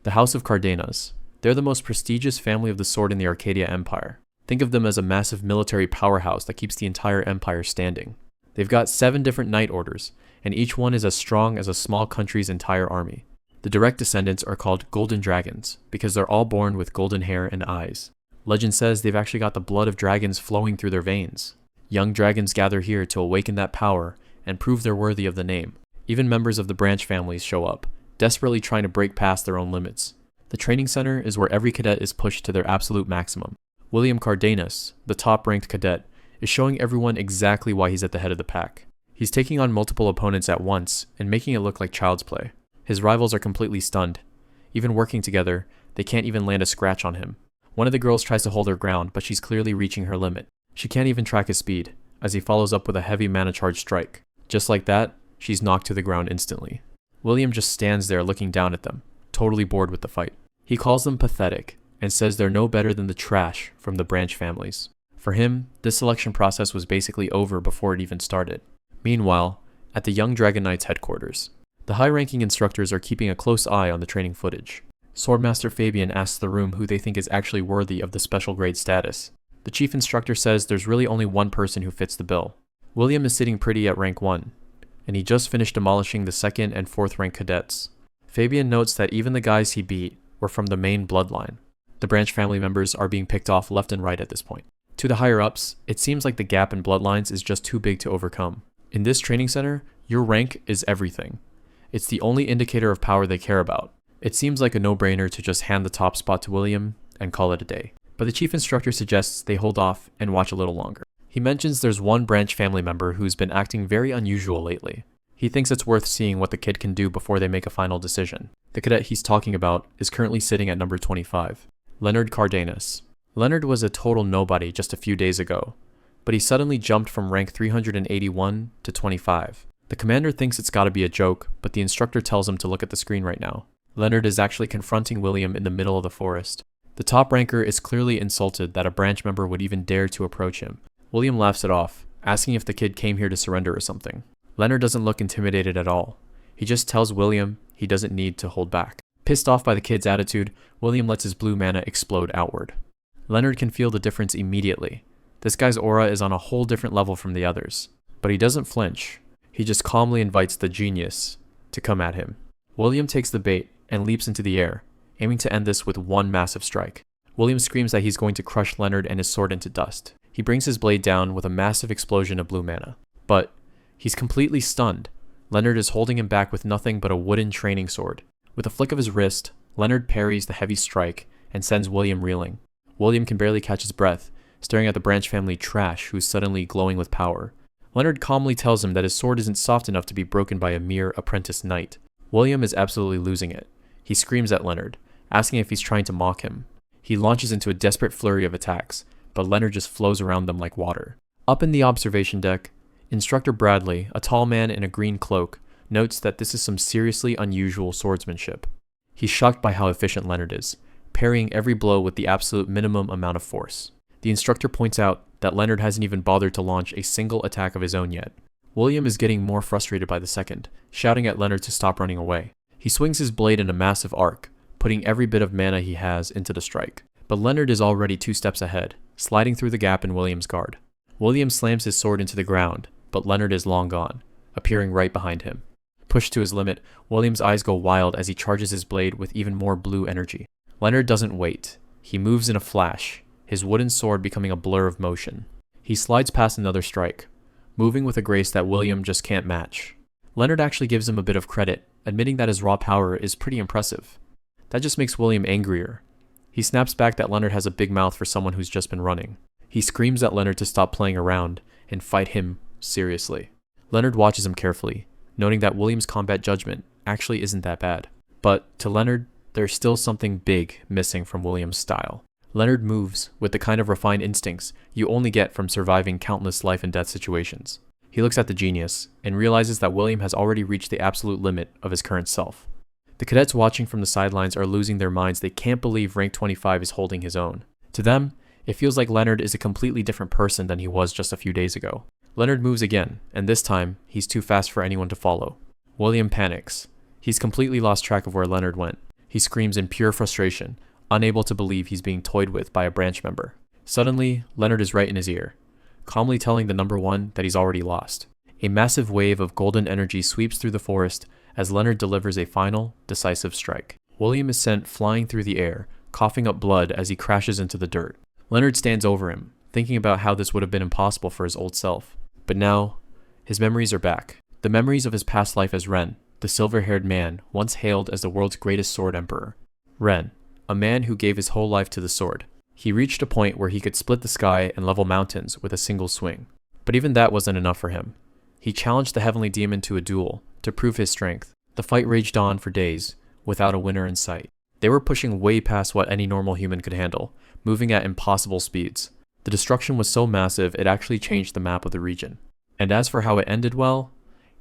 The House of Cardanus. They're the most prestigious family of the sword in the Arcadia Empire. Think of them as a massive military powerhouse that keeps the entire empire standing. They've got 7 different knight orders, and each one is as strong as a small country's entire army. The direct descendants are called golden dragons, because they're all born with golden hair and eyes. Legend says they've actually got the blood of dragons flowing through their veins. Young dragons gather here to awaken that power and prove they're worthy of the name. Even members of the branch families show up, desperately trying to break past their own limits. The training center is where every cadet is pushed to their absolute maximum. William Cardanus, the top-ranked cadet, is showing everyone exactly why he's at the head of the pack. He's taking on multiple opponents at once and making it look like child's play. His rivals are completely stunned. Even working together, they can't even land a scratch on him. One of the girls tries to hold her ground, but she's clearly reaching her limit. She can't even track his speed, as he follows up with a heavy mana charge strike. Just like that, she's knocked to the ground instantly. William just stands there looking down at them, totally bored with the fight. He calls them pathetic, and says they're no better than the trash from the branch families. For him, this selection process was basically over before it even started. Meanwhile, at the Young Dragon Knights headquarters, the high-ranking instructors are keeping a close eye on the training footage. Swordmaster Fabian asks the room who they think is actually worthy of the special grade status. The chief instructor says there's really only one person who fits the bill. William is sitting pretty at rank 1, and he just finished demolishing the 2nd and 4th rank cadets. Fabian notes that even the guys he beat were from the main bloodline. The branch family members are being picked off left and right at this point. To the higher-ups, it seems like the gap in bloodlines is just too big to overcome. In this training center, your rank is everything. It's the only indicator of power they care about. It seems like a no-brainer to just hand the top spot to William and call it a day. But the chief instructor suggests they hold off and watch a little longer. He mentions there's one branch family member who's been acting very unusual lately. He thinks it's worth seeing what the kid can do before they make a final decision. The cadet he's talking about is currently sitting at number 25, Leonard Cardanus. Leonard was a total nobody just a few days ago, but he suddenly jumped from rank 381 to 25. The commander thinks it's gotta be a joke, but the instructor tells him to look at the screen right now. Leonard is actually confronting William in the middle of the forest. The top ranker is clearly insulted that a branch member would even dare to approach him. William laughs it off, asking if the kid came here to surrender or something. Leonard doesn't look intimidated at all. He just tells William he doesn't need to hold back. Pissed off by the kid's attitude, William lets his blue mana explode outward. Leonard can feel the difference immediately. This guy's aura is on a whole different level from the others. But he doesn't flinch. He just calmly invites the genius to come at him. William takes the bait and leaps into the air, aiming to end this with one massive strike. William screams that he's going to crush Leonard and his sword into dust. He brings his blade down with a massive explosion of blue mana. But he's completely stunned. Leonard is holding him back with nothing but a wooden training sword. With a flick of his wrist, Leonard parries the heavy strike and sends William reeling. William can barely catch his breath, staring at the branch family trash who's suddenly glowing with power. Leonard calmly tells him that his sword isn't soft enough to be broken by a mere apprentice knight. William is absolutely losing it. He screams at Leonard, asking if he's trying to mock him. He launches into a desperate flurry of attacks, but Leonard just flows around them like water. Up in the observation deck, Instructor Bradley, a tall man in a green cloak, notes that this is some seriously unusual swordsmanship. He's shocked by how efficient Leonard is, parrying every blow with the absolute minimum amount of force. The instructor points out that Leonard hasn't even bothered to launch a single attack of his own yet. William is getting more frustrated by the second, shouting at Leonard to stop running away. He swings his blade in a massive arc, putting every bit of mana he has into the strike. But Leonard is already 2 steps ahead, sliding through the gap in William's guard. William slams his sword into the ground, but Leonard is long gone, appearing right behind him. Pushed to his limit, William's eyes go wild as he charges his blade with even more blue energy. Leonard doesn't wait. He moves in a flash, his wooden sword becoming a blur of motion. He slides past another strike, moving with a grace that William just can't match. Leonard actually gives him a bit of credit, admitting that his raw power is pretty impressive. That just makes William angrier. He snaps back that Leonard has a big mouth for someone who's just been running. He screams at Leonard to stop playing around and fight him seriously. Leonard watches him carefully, noting that William's combat judgment actually isn't that bad. But to Leonard, there's still something big missing from William's style. Leonard moves with the kind of refined instincts you only get from surviving countless life and death situations. He looks at the genius and realizes that William has already reached the absolute limit of his current self. The cadets watching from the sidelines are losing their minds. They can't believe rank 25 is holding his own. To them, it feels like Leonard is a completely different person than he was just a few days ago. Leonard moves again, and this time, he's too fast for anyone to follow. William panics. He's completely lost track of where Leonard went. He screams in pure frustration, unable to believe he's being toyed with by a branch member. Suddenly, Leonard is right in his ear, calmly telling the number one that he's already lost. A massive wave of golden energy sweeps through the forest as Leonard delivers a final, decisive strike. William is sent flying through the air, coughing up blood as he crashes into the dirt. Leonard stands over him, thinking about how this would have been impossible for his old self. But now, his memories are back. The memories of his past life as Ren, the silver-haired man once hailed as the world's greatest sword emperor. Ren, a man who gave his whole life to the sword. He reached a point where he could split the sky and level mountains with a single swing. But even that wasn't enough for him. He challenged the heavenly demon to a duel to prove his strength. The fight raged on for days, without a winner in sight. They were pushing way past what any normal human could handle, moving at impossible speeds. The destruction was so massive it actually changed the map of the region. And as for how it ended, well,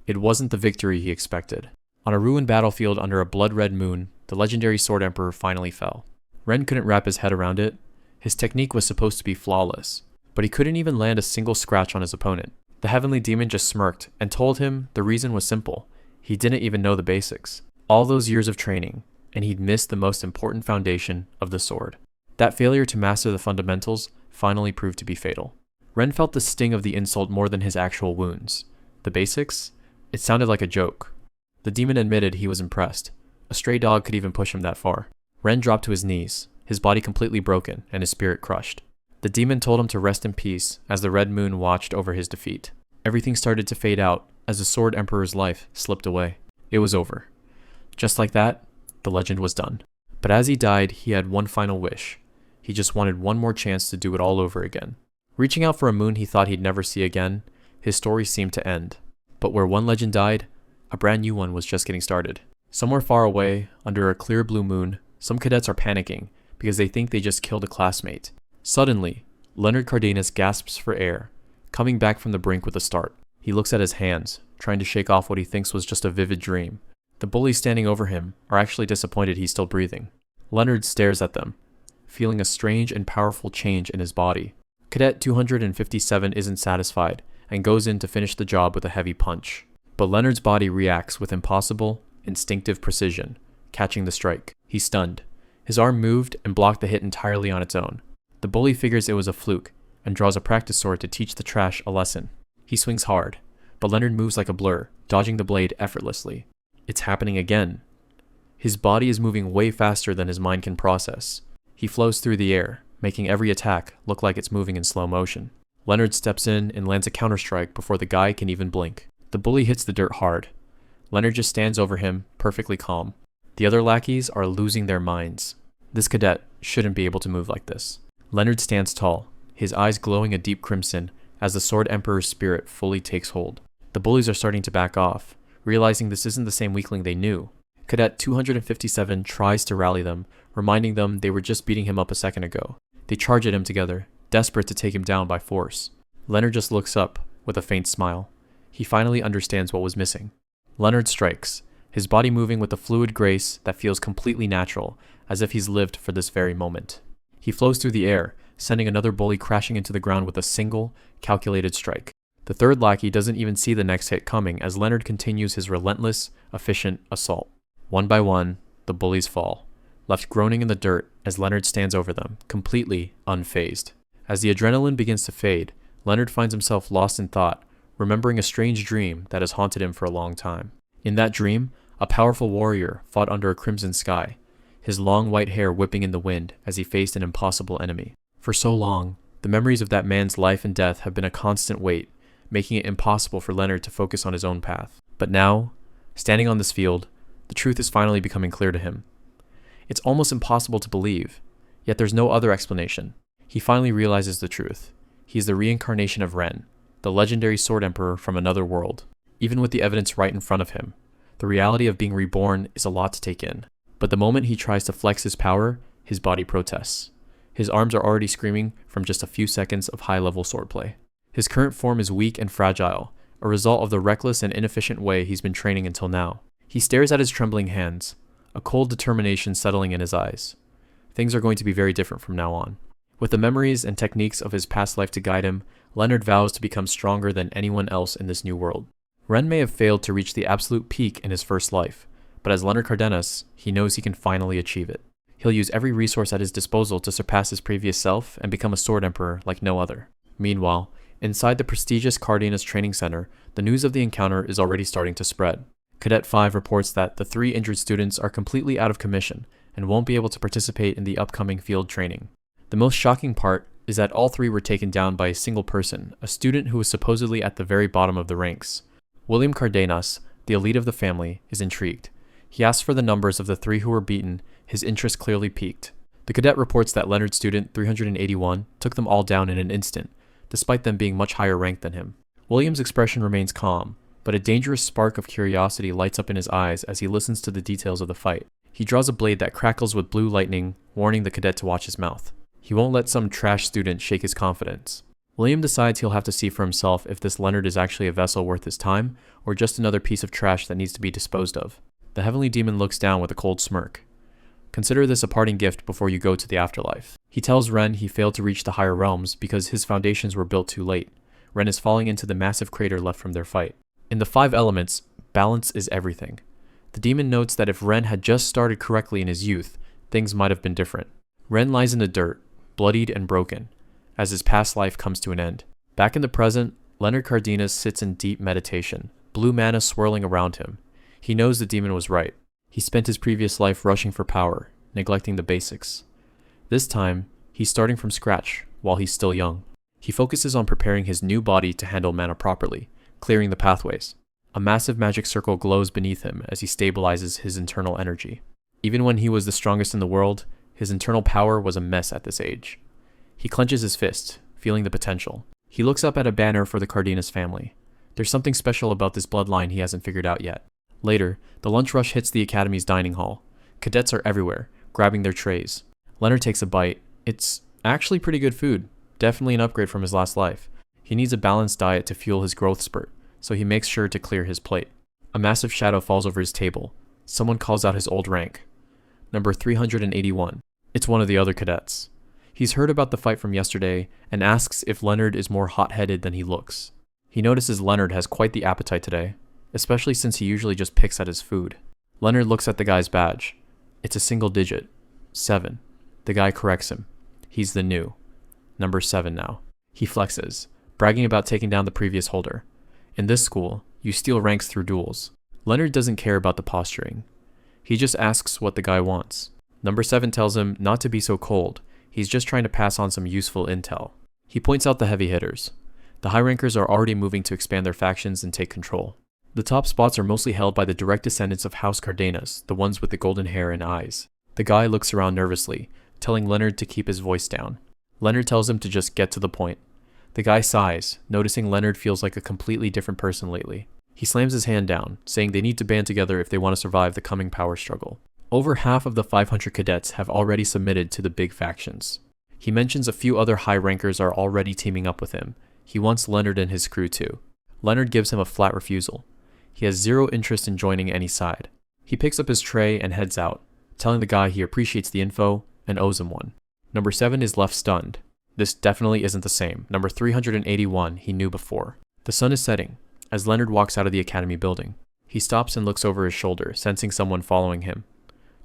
it wasn't the victory he expected. On a ruined battlefield under a blood-red moon, the legendary sword emperor finally fell. Ren couldn't wrap his head around it. His technique was supposed to be flawless, but he couldn't even land a single scratch on his opponent. The heavenly demon just smirked and told him the reason was simple. He didn't even know the basics. All those years of training, and he'd missed the most important foundation of the sword. That failure to master the fundamentals finally proved to be fatal. Ren felt the sting of the insult more than his actual wounds. The basics? It sounded like a joke. The demon admitted he was impressed. A stray dog could even push him that far. Ren dropped to his knees, his body completely broken and his spirit crushed. The demon told him to rest in peace as the red moon watched over his defeat. Everything started to fade out as the Sword Emperor's life slipped away. It was over. Just like that, the legend was done. But as he died, he had one final wish. He just wanted one more chance to do it all over again. Reaching out for a moon he thought he'd never see again, his story seemed to end. But where one legend died, a brand new one was just getting started. Somewhere far away, under a clear blue moon, some cadets are panicking because they think they just killed a classmate. Suddenly, Leonard Cardanus gasps for air, coming back from the brink with a start. He looks at his hands, trying to shake off what he thinks was just a vivid dream. The bullies standing over him are actually disappointed he's still breathing. Leonard stares at them, feeling a strange and powerful change in his body. Cadet 257 isn't satisfied and goes in to finish the job with a heavy punch. But Leonard's body reacts with impossible, instinctive precision, catching the strike. He's stunned. His arm moved and blocked the hit entirely on its own. The bully figures it was a fluke and draws a practice sword to teach the trash a lesson. He swings hard, but Leonard moves like a blur, dodging the blade effortlessly. It's happening again. His body is moving way faster than his mind can process. He flows through the air, making every attack look like it's moving in slow motion. Leonard steps in and lands a counterstrike before the guy can even blink. The bully hits the dirt hard. Leonard just stands over him, perfectly calm. The other lackeys are losing their minds. This cadet shouldn't be able to move like this. Leonard stands tall, his eyes glowing a deep crimson as the Sword Emperor's spirit fully takes hold. The bullies are starting to back off, realizing this isn't the same weakling they knew. Cadet 257 tries to rally them, reminding them they were just beating him up a second ago. They charge at him together, desperate to take him down by force. Leonard just looks up, with a faint smile. He finally understands what was missing. Leonard strikes, his body moving with a fluid grace that feels completely natural, as if he's lived for this very moment. He flows through the air, sending another bully crashing into the ground with a single, calculated strike. The third lackey doesn't even see the next hit coming as Leonard continues his relentless, efficient assault. One by one, the bullies fall, left groaning in the dirt as Leonard stands over them, completely unfazed. As the adrenaline begins to fade, Leonard finds himself lost in thought, remembering a strange dream that has haunted him for a long time. In that dream, a powerful warrior fought under a crimson sky, his long white hair whipping in the wind as he faced an impossible enemy. For so long, the memories of that man's life and death have been a constant weight, making it impossible for Leonard to focus on his own path. But now, standing on this field, the truth is finally becoming clear to him. It's almost impossible to believe, yet there's no other explanation. He finally realizes the truth. He is the reincarnation of Ren, the legendary Sword Emperor from another world. Even with the evidence right in front of him, the reality of being reborn is a lot to take in. But the moment he tries to flex his power, his body protests. His arms are already screaming from just a few seconds of high-level swordplay. His current form is weak and fragile, a result of the reckless and inefficient way he's been training until now. He stares at his trembling hands, a cold determination settling in his eyes. Things are going to be very different from now on. With the memories and techniques of his past life to guide him, Leonard vows to become stronger than anyone else in this new world. Ren may have failed to reach the absolute peak in his first life, but but as Leonard Cardanus, he knows he can finally achieve it. He'll use every resource at his disposal to surpass his previous self and become a sword emperor like no other. Meanwhile, inside the prestigious Cardanus training center, the news of the encounter is already starting to spread. Cadet 5 reports that the 3 injured students are completely out of commission and won't be able to participate in the upcoming field training. The most shocking part is that all 3 were taken down by a single person, a student who was supposedly at the very bottom of the ranks. William Cardanus, the elite of the family, is intrigued. He asks for the numbers of the 3 who were beaten, his interest clearly piqued. The cadet reports that Leonard's student 381 took them all down in an instant, despite them being much higher ranked than him. William's expression remains calm, but a dangerous spark of curiosity lights up in his eyes as he listens to the details of the fight. He draws a blade that crackles with blue lightning, warning the cadet to watch his mouth. He won't let some trash student shake his confidence. William decides he'll have to see for himself if this Leonard is actually a vessel worth his time, or just another piece of trash that needs to be disposed of. The heavenly demon looks down with a cold smirk. Consider this a parting gift before you go to the afterlife. He tells Ren he failed to reach the higher realms because his foundations were built too late. Ren is falling into the massive crater left from their fight. In the 5 elements, balance is everything. The demon notes that if Ren had just started correctly in his youth, things might have been different. Ren lies in the dirt, bloodied and broken, as his past life comes to an end. Back in the present, Leonard Cardanus sits in deep meditation, blue mana swirling around him. He knows the demon was right. He spent his previous life rushing for power, neglecting the basics. This time, he's starting from scratch while he's still young. He focuses on preparing his new body to handle mana properly, clearing the pathways. A massive magic circle glows beneath him as he stabilizes his internal energy. Even when he was the strongest in the world, his internal power was a mess at this age. He clenches his fist, feeling the potential. He looks up at a banner for the Cardanus family. There's something special about this bloodline he hasn't figured out yet. Later, the lunch rush hits the academy's dining hall. Cadets are everywhere, grabbing their trays. Leonard takes a bite. It's actually pretty good food, definitely an upgrade from his last life. He needs a balanced diet to fuel his growth spurt, so he makes sure to clear his plate. A massive shadow falls over his table. Someone calls out his old rank. Number 381. It's one of the other cadets. He's heard about the fight from yesterday and asks if Leonard is more hot-headed than he looks. He notices Leonard has quite the appetite today, especially since he usually just picks at his food. Leonard looks at the guy's badge. It's a single digit. 7. The guy corrects him. He's the new. Number 7 now. He flexes, bragging about taking down the previous holder. In this school, you steal ranks through duels. Leonard doesn't care about the posturing. He just asks what the guy wants. Number 7 tells him not to be so cold. He's just trying to pass on some useful intel. He points out the heavy hitters. The high rankers are already moving to expand their factions and take control. The top spots are mostly held by the direct descendants of House Cardanus, the ones with the golden hair and eyes. The guy looks around nervously, telling Leonard to keep his voice down. Leonard tells him to just get to the point. The guy sighs, noticing Leonard feels like a completely different person lately. He slams his hand down, saying they need to band together if they want to survive the coming power struggle. Over half of the 500 cadets have already submitted to the big factions. He mentions a few other high rankers are already teaming up with him. He wants Leonard and his crew too. Leonard gives him a flat refusal. He has zero interest in joining any side. He picks up his tray and heads out, telling the guy he appreciates the info and owes him one. Number 7 is left stunned. This definitely isn't the same. Number 381 he knew before. The sun is setting as Leonard walks out of the academy building. He stops and looks over his shoulder, sensing someone following him.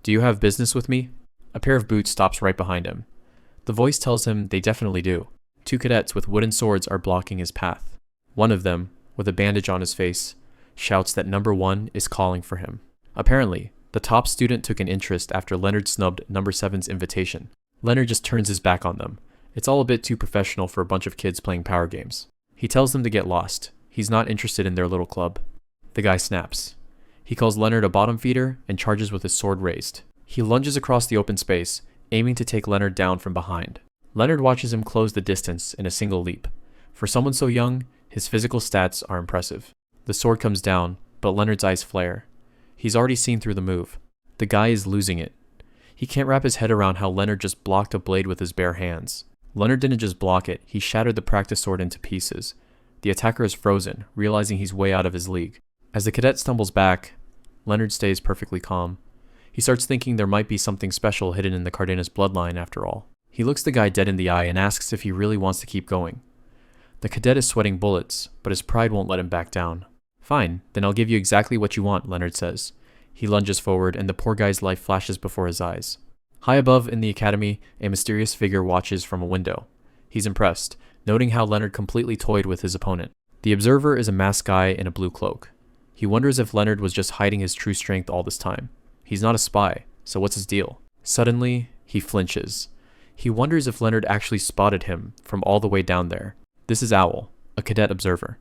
Do you have business with me? A pair of boots stops right behind him. The voice tells him they definitely do. 2 cadets with wooden swords are blocking his path. One of them, with a bandage on his face, shouts that number 1 is calling for him. Apparently, the top student took an interest after Leonard snubbed number 7's invitation. Leonard just turns his back on them. It's all a bit too professional for a bunch of kids playing power games. He tells them to get lost. He's not interested in their little club. The guy snaps. He calls Leonard a bottom feeder and charges with his sword raised. He lunges across the open space, aiming to take Leonard down from behind. Leonard watches him close the distance in a single leap. For someone so young, his physical stats are impressive. The sword comes down, but Leonard's eyes flare. He's already seen through the move. The guy is losing it. He can't wrap his head around how Leonard just blocked a blade with his bare hands. Leonard didn't just block it, he shattered the practice sword into pieces. The attacker is frozen, realizing he's way out of his league. As the cadet stumbles back, Leonard stays perfectly calm. He starts thinking there might be something special hidden in the Cardanus bloodline after all. He looks the guy dead in the eye and asks if he really wants to keep going. The cadet is sweating bullets, but his pride won't let him back down. Fine, then I'll give you exactly what you want, Leonard says. He lunges forward, and the poor guy's life flashes before his eyes. High above in the academy, a mysterious figure watches from a window. He's impressed, noting how Leonard completely toyed with his opponent. The observer is a masked guy in a blue cloak. He wonders if Leonard was just hiding his true strength all this time. He's not a spy, so what's his deal? Suddenly, he flinches. He wonders if Leonard actually spotted him from all the way down there. This is Owl, a cadet observer.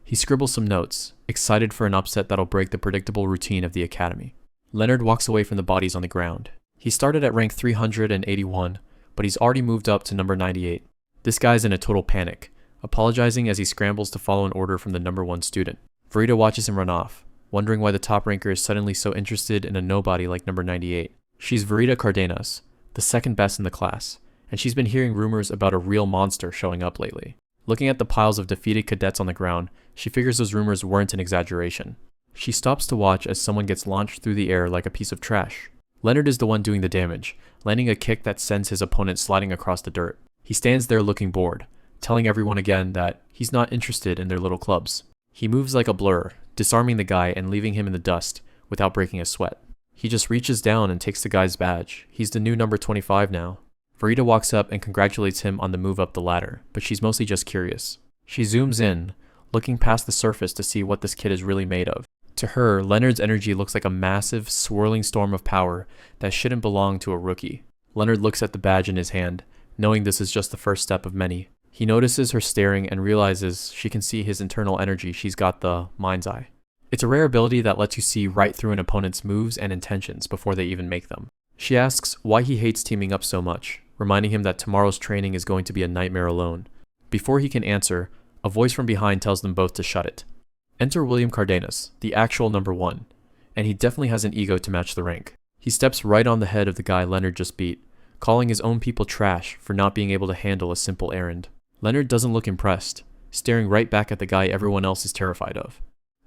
He scribbles some notes, excited for an upset that'll break the predictable routine of the academy. Leonard walks away from the bodies on the ground. He started at rank 381, but he's already moved up to number 98. This guy's in a total panic, apologizing as he scrambles to follow an order from the number 1 student. Verita watches him run off, wondering why the top ranker is suddenly so interested in a nobody like number 98. She's Verita Cardanus, the second best in the class, and she's been hearing rumors about a real monster showing up lately. Looking at the piles of defeated cadets on the ground, she figures those rumors weren't an exaggeration. She stops to watch as someone gets launched through the air like a piece of trash. Leonard is the one doing the damage, landing a kick that sends his opponent sliding across the dirt. He stands there looking bored, telling everyone again that he's not interested in their little clubs. He moves like a blur, disarming the guy and leaving him in the dust without breaking a sweat. He just reaches down and takes the guy's badge. He's the new number 25 now. Verita walks up and congratulates him on the move up the ladder, but she's mostly just curious. She zooms in, looking past the surface to see what this kid is really made of. To her, Leonard's energy looks like a massive, swirling storm of power that shouldn't belong to a rookie. Leonard looks at the badge in his hand, knowing this is just the first step of many. He notices her staring and realizes she can see his internal energy. She's got the mind's eye. It's a rare ability that lets you see right through an opponent's moves and intentions before they even make them. She asks why he hates teaming up so much, reminding him that tomorrow's training is going to be a nightmare alone. Before he can answer, a voice from behind tells them both to shut it. Enter William Cardanus, the actual number 1, and he definitely has an ego to match the rank. He steps right on the head of the guy Leonard just beat, calling his own people trash for not being able to handle a simple errand. Leonard doesn't look impressed, staring right back at the guy everyone else is terrified of.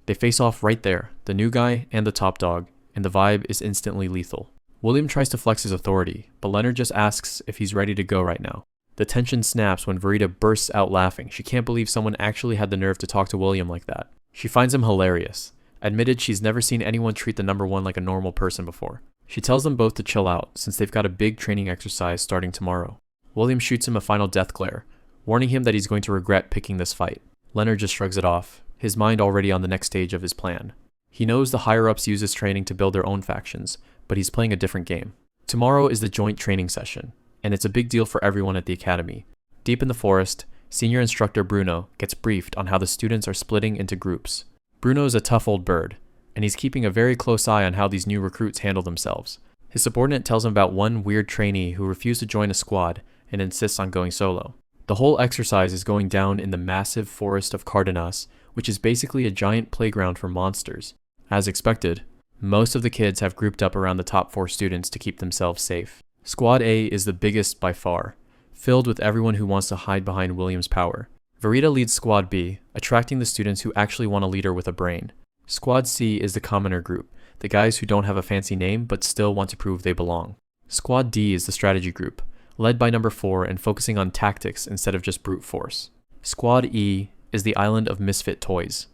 They face off right there, the new guy and the top dog, and the vibe is instantly lethal. William tries to flex his authority, but Leonard just asks if he's ready to go right now. The tension snaps when Verita bursts out laughing. She can't believe someone actually had the nerve to talk to William like that. She finds him hilarious, admitted she's never seen anyone treat the number 1 like a normal person before. She tells them both to chill out, since they've got a big training exercise starting tomorrow. William shoots him a final death glare, warning him that he's going to regret picking this fight. Leonard just shrugs it off, his mind already on the next stage of his plan. He knows the higher-ups use this training to build their own factions, but he's playing a different game. Tomorrow is the joint training session, and it's a big deal for everyone at the academy. Deep in the forest, senior instructor Bruno gets briefed on how the students are splitting into groups. Bruno is a tough old bird, and he's keeping a very close eye on how these new recruits handle themselves. His subordinate tells him about one weird trainee who refused to join a squad and insists on going solo. The whole exercise is going down in the massive forest of Cardanus, which is basically a giant playground for monsters. As expected, most of the kids have grouped up around the top 4 students to keep themselves safe. Squad A is the biggest by far, filled with everyone who wants to hide behind William's power. Verita leads Squad B, attracting the students who actually want a leader with a brain. Squad C is the commoner group, the guys who don't have a fancy name but still want to prove they belong. Squad D is the strategy group, led by number 4 and focusing on tactics instead of just brute force. Squad E is the island of misfit toys,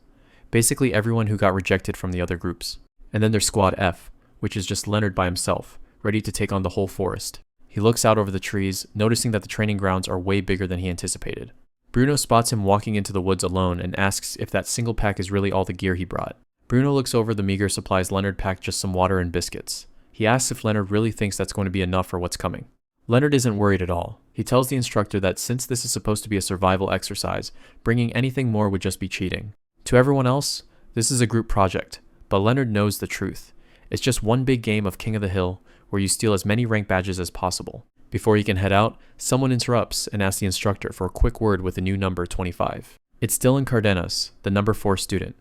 basically everyone who got rejected from the other groups. And then there's Squad F, which is just Leonard by himself, ready to take on the whole forest. He looks out over the trees, noticing that the training grounds are way bigger than he anticipated. Bruno spots him walking into the woods alone and asks if that single pack is really all the gear he brought. Bruno looks over the meager supplies Leonard packed, just some water and biscuits. He asks if Leonard really thinks that's going to be enough for what's coming. Leonard isn't worried at all. He tells the instructor that since this is supposed to be a survival exercise, bringing anything more would just be cheating. To everyone else, this is a group project, but Leonard knows the truth. It's just one big game of King of the Hill, where you steal as many rank badges as possible. Before he can head out, someone interrupts and asks the instructor for a quick word with the new number 25. It's Dylan Cardanus, the number 4 student.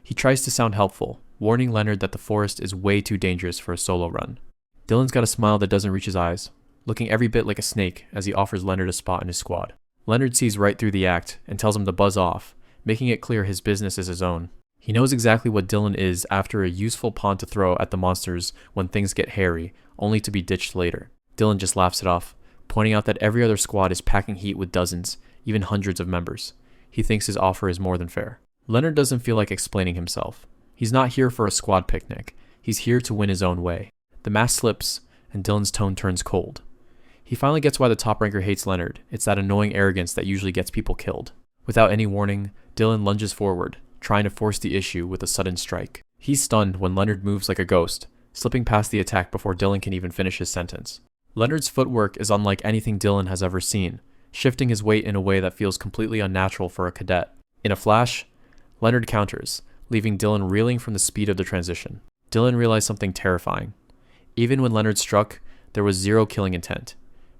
He tries to sound helpful, warning Leonard that the forest is way too dangerous for a solo run. Dylan's got a smile that doesn't reach his eyes, looking every bit like a snake as he offers Leonard a spot in his squad. Leonard sees right through the act and tells him to buzz off, making it clear his business is his own. He knows exactly what Dylan is after a useful pawn to throw at the monsters when things get hairy, only to be ditched later. Dylan just laughs it off, pointing out that every other squad is packing heat with dozens, even hundreds of members. He thinks his offer is more than fair. Leonard doesn't feel like explaining himself. He's not here for a squad picnic. He's here to win his own way. The mask slips, and Dylan's tone turns cold. He finally gets why the top ranker hates Leonard. It's that annoying arrogance that usually gets people killed. Without any warning, Dylan lunges forward, trying to force the issue with a sudden strike. He's stunned when Leonard moves like a ghost, slipping past the attack before Dylan can even finish his sentence. Leonard's footwork is unlike anything Dylan has ever seen, shifting his weight in a way that feels completely unnatural for a cadet. In a flash, Leonard counters, leaving Dylan reeling from the speed of the transition. Dylan realized something terrifying. Even when Leonard struck, there was zero killing intent,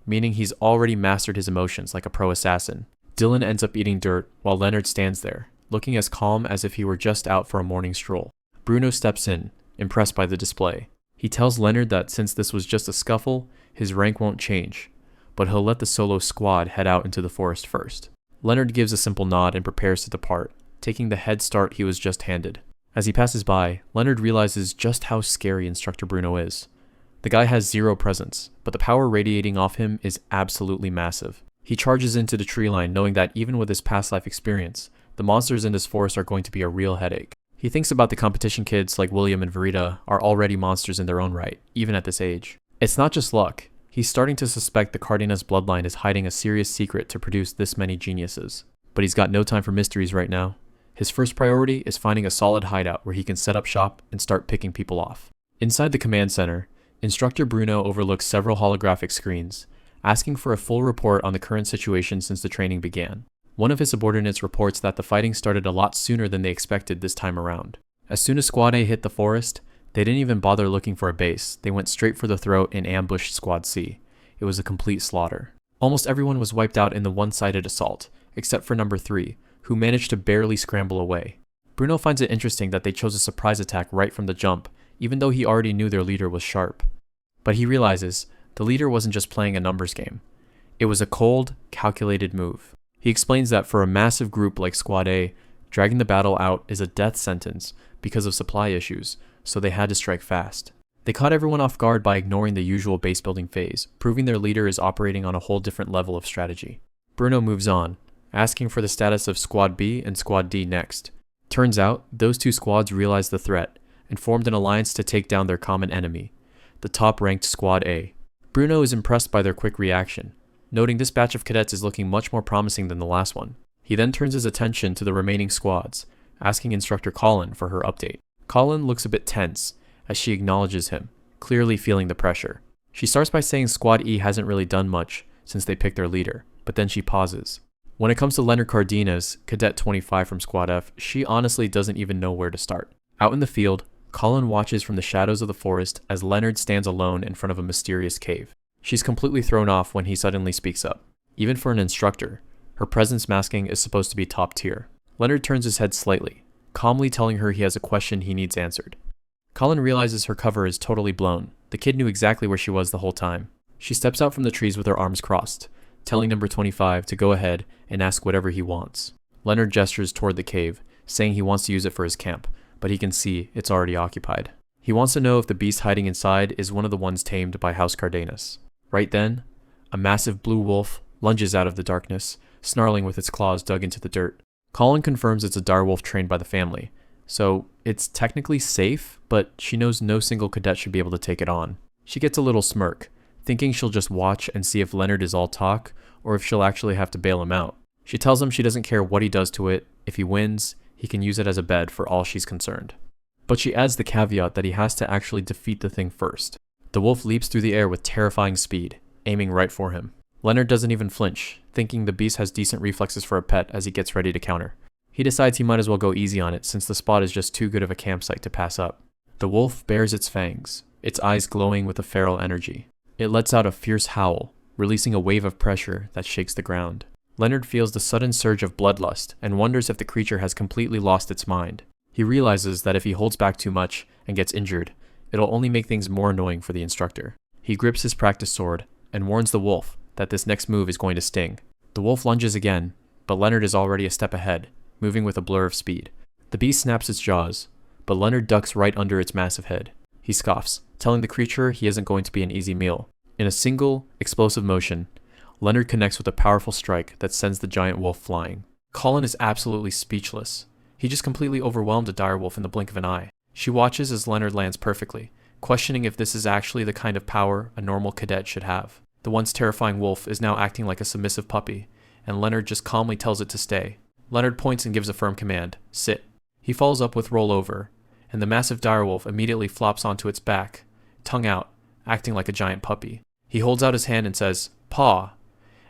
meaning he's already mastered his emotions like a pro assassin. Dylan ends up eating dirt while Leonard stands there, looking as calm as if he were just out for a morning stroll. Bruno steps in, impressed by the display. He tells Leonard that since this was just a scuffle, his rank won't change, but he'll let the solo squad head out into the forest first. Leonard gives a simple nod and prepares to depart, taking the head start he was just handed. As he passes by, Leonard realizes just how scary Instructor Bruno is. The guy has zero presence, but the power radiating off him is absolutely massive. He charges into the tree line knowing that even with his past life experience, the monsters in this forest are going to be a real headache. He thinks about the competition kids like William and Verita are already monsters in their own right, even at this age. It's not just luck. He's starting to suspect the Cardanus bloodline is hiding a serious secret to produce this many geniuses. But he's got no time for mysteries right now. His first priority is finding a solid hideout where he can set up shop and start picking people off. Inside the command center, Instructor Bruno overlooks several holographic screens, asking for a full report on the current situation since the training began. One of his subordinates reports that the fighting started a lot sooner than they expected this time around. As soon as Squad A hit the forest, they didn't even bother looking for a base. They went straight for the throat and ambushed Squad C. It was a complete slaughter. Almost everyone was wiped out in the one-sided assault, except for number 3, who managed to barely scramble away. Bruno finds it interesting that they chose a surprise attack right from the jump, even though he already knew their leader was sharp. But he realizes the leader wasn't just playing a numbers game. It was a cold, calculated move. He explains that for a massive group like Squad A, dragging the battle out is a death sentence because of supply issues, so they had to strike fast. They caught everyone off guard by ignoring the usual base building phase, proving their leader is operating on a whole different level of strategy. Bruno moves on, asking for the status of Squad B and Squad D next. Turns out, those two squads realized the threat and formed an alliance to take down their common enemy, the top-ranked Squad A. Bruno is impressed by their quick reaction, noting this batch of cadets is looking much more promising than the last one. He then turns his attention to the remaining squads, asking Instructor Colin for her update. Colin looks a bit tense as she acknowledges him, clearly feeling the pressure. She starts by saying Squad E hasn't really done much since they picked their leader, but then she pauses. When it comes to Leonard Cardanus, Cadet 25 from Squad F, she honestly doesn't even know where to start. Out in the field, Colin watches from the shadows of the forest as Leonard stands alone in front of a mysterious cave. She's completely thrown off when he suddenly speaks up. Even for an instructor, her presence masking is supposed to be top tier. Leonard turns his head slightly, calmly telling her he has a question he needs answered. Colin realizes her cover is totally blown. The kid knew exactly where she was the whole time. She steps out from the trees with her arms crossed, telling number 25 to go ahead and ask whatever he wants. Leonard gestures toward the cave, saying he wants to use it for his camp, but he can see it's already occupied. He wants to know if the beast hiding inside is one of the ones tamed by House Cardanus. Right then, a massive blue wolf lunges out of the darkness, snarling with its claws dug into the dirt. Colin confirms it's a direwolf trained by the family, so it's technically safe, but she knows no single cadet should be able to take it on. She gets a little smirk, thinking she'll just watch and see if Leonard is all talk, or if she'll actually have to bail him out. She tells him she doesn't care what he does to it. If he wins, he can use it as a bed for all she's concerned. But she adds the caveat that he has to actually defeat the thing first. The wolf leaps through the air with terrifying speed, aiming right for him. Leonard doesn't even flinch, thinking the beast has decent reflexes for a pet as he gets ready to counter. He decides he might as well go easy on it since the spot is just too good of a campsite to pass up. The wolf bares its fangs, its eyes glowing with a feral energy. It lets out a fierce howl, releasing a wave of pressure that shakes the ground. Leonard feels the sudden surge of bloodlust and wonders if the creature has completely lost its mind. He realizes that if he holds back too much and gets injured, it'll only make things more annoying for the instructor. He grips his practice sword and warns the wolf that this next move is going to sting. The wolf lunges again, but Leonard is already a step ahead, moving with a blur of speed. The beast snaps its jaws, but Leonard ducks right under its massive head. He scoffs, telling the creature he isn't going to be an easy meal. In a single, explosive motion, Leonard connects with a powerful strike that sends the giant wolf flying. Colin is absolutely speechless. He just completely overwhelmed a direwolf in the blink of an eye. She watches as Leonard lands perfectly, questioning if this is actually the kind of power a normal cadet should have. The once terrifying wolf is now acting like a submissive puppy, and Leonard just calmly tells it to stay. Leonard points and gives a firm command, sit. He follows up with roll over, and the massive direwolf immediately flops onto its back, tongue out, acting like a giant puppy. He holds out his hand and says, paw,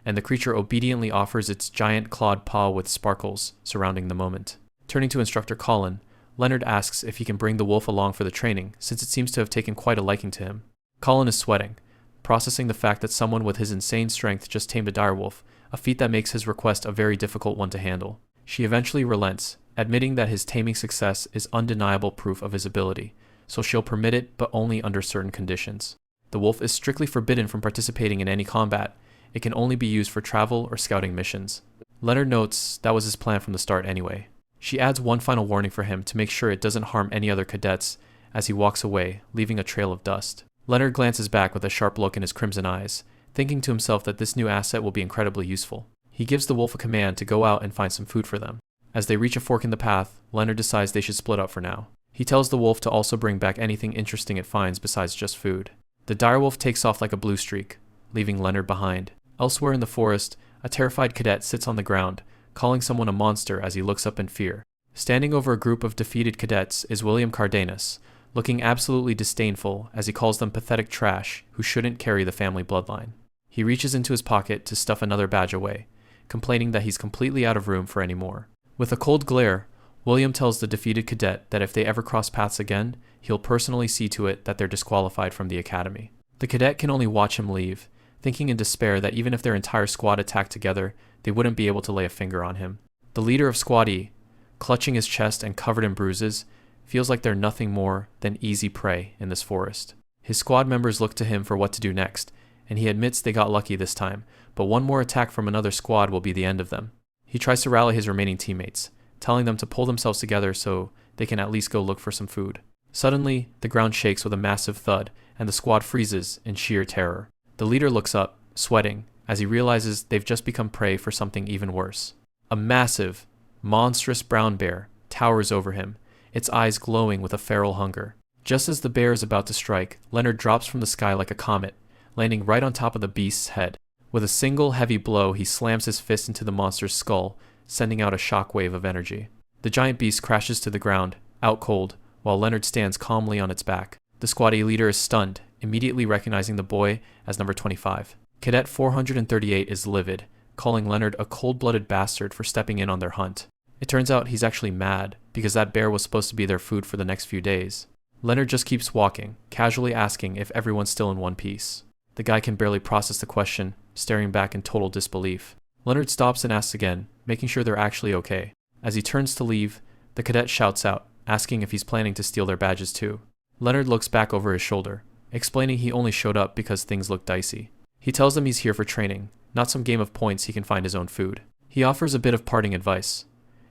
and the creature obediently offers its giant clawed paw with sparkles surrounding the moment. Turning to Instructor Colin, Leonard asks if he can bring the wolf along for the training, since it seems to have taken quite a liking to him. Colin is sweating, processing the fact that someone with his insane strength just tamed a direwolf, a feat that makes his request a very difficult one to handle. She eventually relents, admitting that his taming success is undeniable proof of his ability, so she'll permit it but only under certain conditions. The wolf is strictly forbidden from participating in any combat. It can only be used for travel or scouting missions. Leonard notes that was his plan from the start anyway. She adds one final warning for him to make sure it doesn't harm any other cadets as he walks away, leaving a trail of dust. Leonard glances back with a sharp look in his crimson eyes, thinking to himself that this new asset will be incredibly useful. He gives the wolf a command to go out and find some food for them. As they reach a fork in the path, Leonard decides they should split up for now. He tells the wolf to also bring back anything interesting it finds besides just food. The direwolf takes off like a blue streak, leaving Leonard behind. Elsewhere in the forest, a terrified cadet sits on the ground, calling someone a monster as he looks up in fear. Standing over a group of defeated cadets is William Cardanus, looking absolutely disdainful as he calls them pathetic trash who shouldn't carry the family bloodline. He reaches into his pocket to stuff another badge away, complaining that he's completely out of room for any more. With a cold glare, William tells the defeated cadet that if they ever cross paths again, he'll personally see to it that they're disqualified from the academy. The cadet can only watch him leave, thinking in despair that even if their entire squad attacked together, they wouldn't be able to lay a finger on him. The leader of Squad E, clutching his chest and covered in bruises, feels like they're nothing more than easy prey in this forest. His squad members look to him for what to do next, and he admits they got lucky this time, but one more attack from another squad will be the end of them. He tries to rally his remaining teammates, telling them to pull themselves together so they can at least go look for some food. Suddenly, the ground shakes with a massive thud, and the squad freezes in sheer terror. The leader looks up, sweating, as he realizes they've just become prey for something even worse. A massive, monstrous brown bear towers over him, its eyes glowing with a feral hunger. Just as the bear is about to strike, Leonard drops from the sky like a comet, landing right on top of the beast's head. With a single heavy blow, he slams his fist into the monster's skull, sending out a shockwave of energy. The giant beast crashes to the ground, out cold, while Leonard stands calmly on its back. The Squad A leader is stunned, immediately recognizing the boy as number 25. Cadet 438 is livid, calling Leonard a cold-blooded bastard for stepping in on their hunt. It turns out he's actually mad, because that bear was supposed to be their food for the next few days. Leonard just keeps walking, casually asking if everyone's still in one piece. The guy can barely process the question, staring back in total disbelief. Leonard stops and asks again, making sure they're actually okay. As he turns to leave, the cadet shouts out, asking if he's planning to steal their badges too. Leonard looks back over his shoulder, explaining he only showed up because things look dicey. He tells them he's here for training, not some game of points he can find his own food. He offers a bit of parting advice.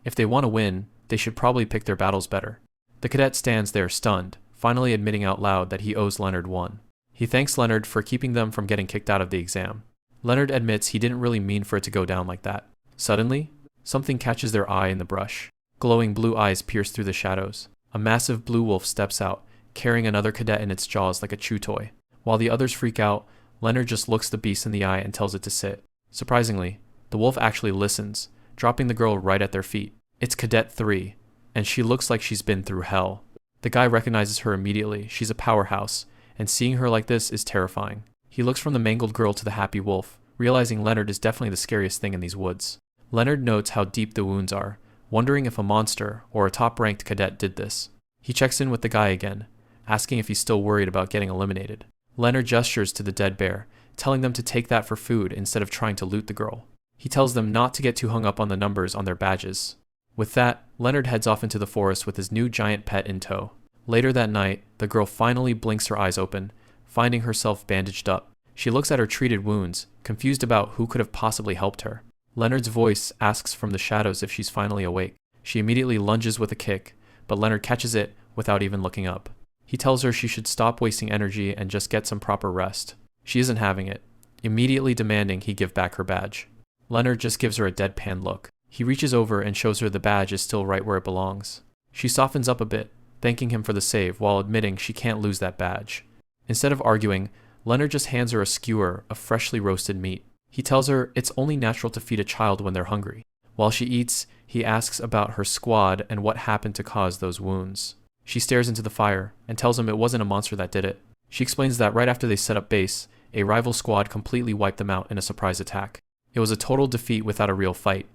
If they want to win, they should probably pick their battles better. The cadet stands there stunned, finally admitting out loud that he owes Leonard one. He thanks Leonard for keeping them from getting kicked out of the exam. Leonard admits he didn't really mean for it to go down like that. Suddenly, something catches their eye in the brush. Glowing blue eyes pierce through the shadows. A massive blue wolf steps out, carrying another cadet in its jaws like a chew toy. While the others freak out, Leonard just looks the beast in the eye and tells it to sit. Surprisingly, the wolf actually listens, dropping the girl right at their feet. It's Cadet 3, and she looks like she's been through hell. The guy recognizes her immediately. She's a powerhouse, and seeing her like this is terrifying. He looks from the mangled girl to the happy wolf, realizing Leonard is definitely the scariest thing in these woods. Leonard notes how deep the wounds are, wondering if a monster or a top-ranked cadet did this. He checks in with the guy again, asking if he's still worried about getting eliminated. Leonard gestures to the dead bear, telling them to take that for food instead of trying to loot the girl. He tells them not to get too hung up on the numbers on their badges. With that, Leonard heads off into the forest with his new giant pet in tow. Later that night, the girl finally blinks her eyes open, finding herself bandaged up. She looks at her treated wounds, confused about who could have possibly helped her. Leonard's voice asks from the shadows if she's finally awake. She immediately lunges with a kick, but Leonard catches it without even looking up. He tells her she should stop wasting energy and just get some proper rest. She isn't having it, immediately demanding he give back her badge. Leonard just gives her a deadpan look. He reaches over and shows her the badge is still right where it belongs. She softens up a bit, thanking him for the save while admitting she can't lose that badge. Instead of arguing, Leonard just hands her a skewer of freshly roasted meat. He tells her it's only natural to feed a child when they're hungry. While she eats, he asks about her squad and what happened to cause those wounds. She stares into the fire and tells him it wasn't a monster that did it. She explains that right after they set up base, a rival squad completely wiped them out in a surprise attack. It was a total defeat without a real fight,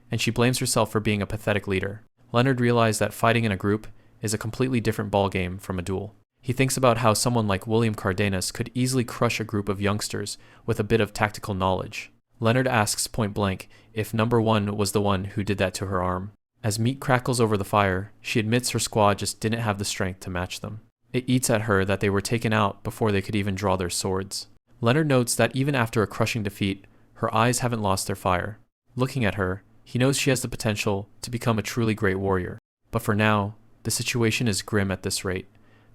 and she blames herself for being a pathetic leader. Leonard realized that fighting in a group is a completely different ballgame from a duel. He thinks about how someone like William Cardanus could easily crush a group of youngsters with a bit of tactical knowledge. Leonard asks point blank if number 1 was the one who did that to her arm. As meat crackles over the fire, she admits her squad just didn't have the strength to match them. It eats at her that they were taken out before they could even draw their swords. Leonard notes that even after a crushing defeat, her eyes haven't lost their fire. Looking at her, he knows she has the potential to become a truly great warrior. But for now, the situation is grim at this rate.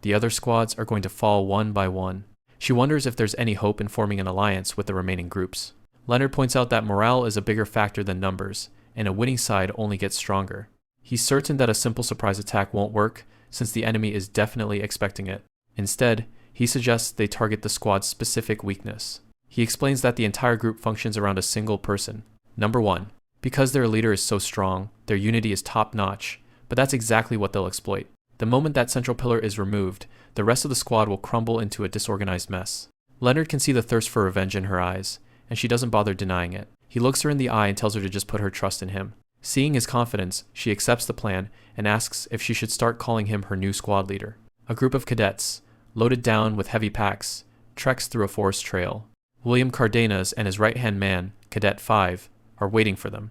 The other squads are going to fall one by one. She wonders if there's any hope in forming an alliance with the remaining groups. Leonard points out that morale is a bigger factor than numbers, and a winning side only gets stronger. He's certain that a simple surprise attack won't work, since the enemy is definitely expecting it. Instead, he suggests they target the squad's specific weakness. He explains that the entire group functions around a single person, number 1. Because their leader is so strong, their unity is top-notch, but that's exactly what they'll exploit. The moment that central pillar is removed, the rest of the squad will crumble into a disorganized mess. Leonard can see the thirst for revenge in her eyes, and she doesn't bother denying it. He looks her in the eye and tells her to just put her trust in him. Seeing his confidence, she accepts the plan and asks if she should start calling him her new squad leader. A group of cadets, loaded down with heavy packs, treks through a forest trail. William Cardanus and his right-hand man, Cadet 5, are waiting for them.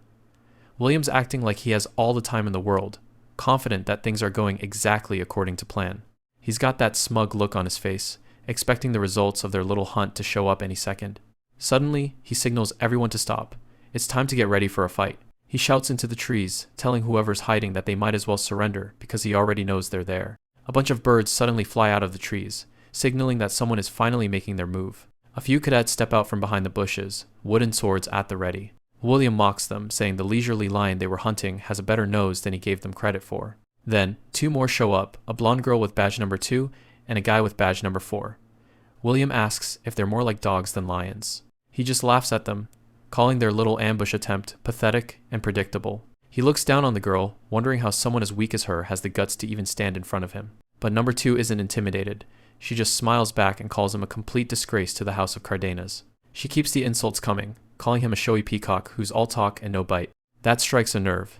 William's acting like he has all the time in the world, confident that things are going exactly according to plan. He's got that smug look on his face, expecting the results of their little hunt to show up any second. Suddenly, he signals everyone to stop. It's time to get ready for a fight. He shouts into the trees, telling whoever's hiding that they might as well surrender because he already knows they're there. A bunch of birds suddenly fly out of the trees, signaling that someone is finally making their move. A few cadets step out from behind the bushes, wooden swords at the ready. William mocks them, saying the leisurely lion they were hunting has a better nose than he gave them credit for. Then, 2 more show up, a blonde girl with badge number 2 and a guy with badge number 4. William asks if they're more like dogs than lions. He just laughs at them, calling their little ambush attempt pathetic and predictable. He looks down on the girl, wondering how someone as weak as her has the guts to even stand in front of him. But number 2 isn't intimidated. She just smiles back and calls him a complete disgrace to the House of Cardanus. She keeps the insults coming, calling him a showy peacock who's all talk and no bite. That strikes a nerve.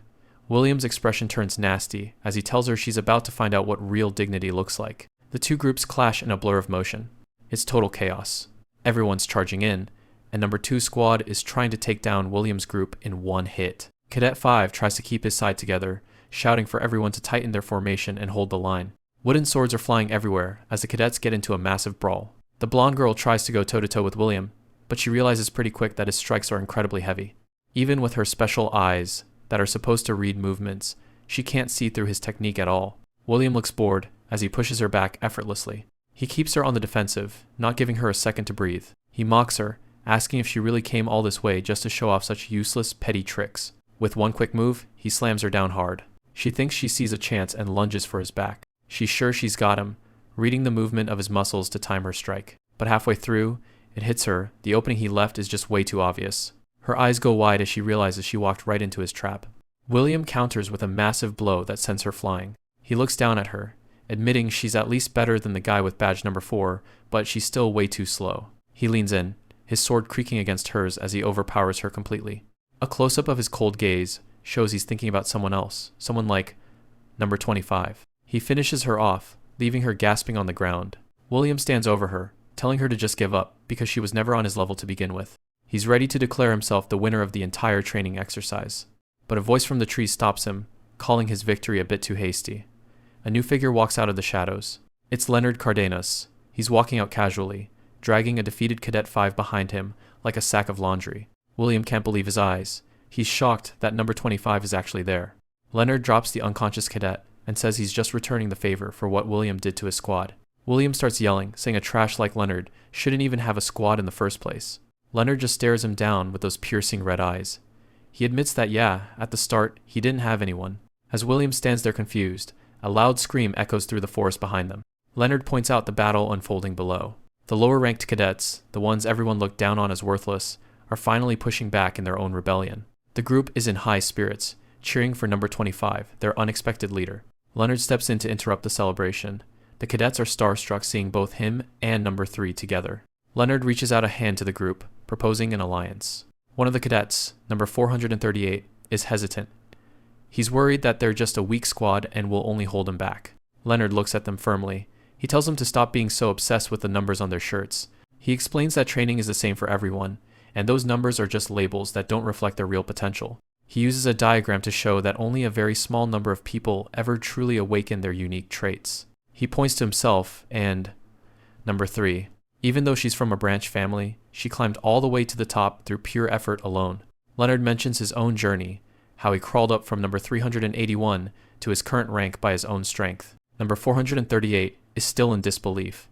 William's expression turns nasty as he tells her she's about to find out what real dignity looks like. The 2 groups clash in a blur of motion. It's total chaos. Everyone's charging in, and number 2 squad is trying to take down William's group in one hit. Cadet 5 tries to keep his side together, shouting for everyone to tighten their formation and hold the line. Wooden swords are flying everywhere as the cadets get into a massive brawl. The blonde girl tries to go toe-to-toe with William, but she realizes pretty quick that his strikes are incredibly heavy. Even with her special eyes that are supposed to read movements, she can't see through his technique at all. William looks bored as he pushes her back effortlessly. He keeps her on the defensive, not giving her a second to breathe. He mocks her, asking if she really came all this way just to show off such useless, petty tricks. With one quick move, he slams her down hard. She thinks she sees a chance and lunges for his back. She's sure she's got him, reading the movement of his muscles to time her strike. But halfway through, it hits her. The opening he left is just way too obvious. Her eyes go wide as she realizes she walked right into his trap. William counters with a massive blow that sends her flying. He looks down at her, admitting she's at least better than the guy with badge number 4, but she's still way too slow. He leans in, his sword creaking against hers as he overpowers her completely. A close-up of his cold gaze shows he's thinking about someone else, someone like number 25. He finishes her off, leaving her gasping on the ground. William stands over her, telling her to just give up because she was never on his level to begin with. He's ready to declare himself the winner of the entire training exercise. But a voice from the tree stops him, calling his victory a bit too hasty. A new figure walks out of the shadows. It's Leonard Cardanus. He's walking out casually, dragging a defeated Cadet 5 behind him like a sack of laundry. William can't believe his eyes. He's shocked that number 25 is actually there. Leonard drops the unconscious cadet and says he's just returning the favor for what William did to his squad. William starts yelling, saying a trash like Leonard shouldn't even have a squad in the first place. Leonard just stares him down with those piercing red eyes. He admits that at the start, he didn't have anyone. As William stands there confused, A loud scream echoes through the forest behind them. Leonard points out the battle unfolding below. The lower-ranked cadets, the ones everyone looked down on as worthless, are finally pushing back in their own rebellion. The group is in high spirits, cheering for number 25, their unexpected leader. Leonard steps in to interrupt the celebration. The cadets are starstruck seeing both him and number 3 together. Leonard reaches out a hand to the group, proposing an alliance. One of the cadets, number 438, is hesitant. He's worried that they're just a weak squad and will only hold him back. Leonard looks at them firmly. He tells them to stop being so obsessed with the numbers on their shirts. He explains that training is the same for everyone, and those numbers are just labels that don't reflect their real potential. He uses a diagram to show that only a very small number of people ever truly awaken their unique traits. He points to himself and number 3. Even though she's from a branch family, she climbed all the way to the top through pure effort alone. Leonard mentions his own journey, how he crawled up from number 381 to his current rank by his own strength. Number 438 is still in disbelief.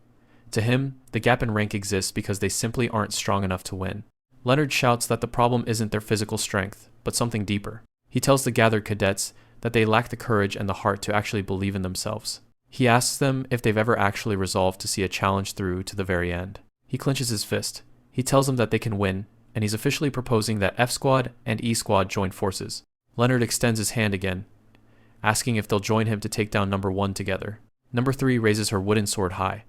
To him, the gap in rank exists because they simply aren't strong enough to win. Leonard shouts that the problem isn't their physical strength, but something deeper. He tells the gathered cadets that they lack the courage and the heart to actually believe in themselves. He asks them if they've ever actually resolved to see a challenge through to the very end. He clenches his fist. He tells them that they can win, and he's officially proposing that F Squad and E Squad join forces. Leonard extends his hand again, asking if they'll join him to take down number 1 together. Number 3 raises her wooden sword high.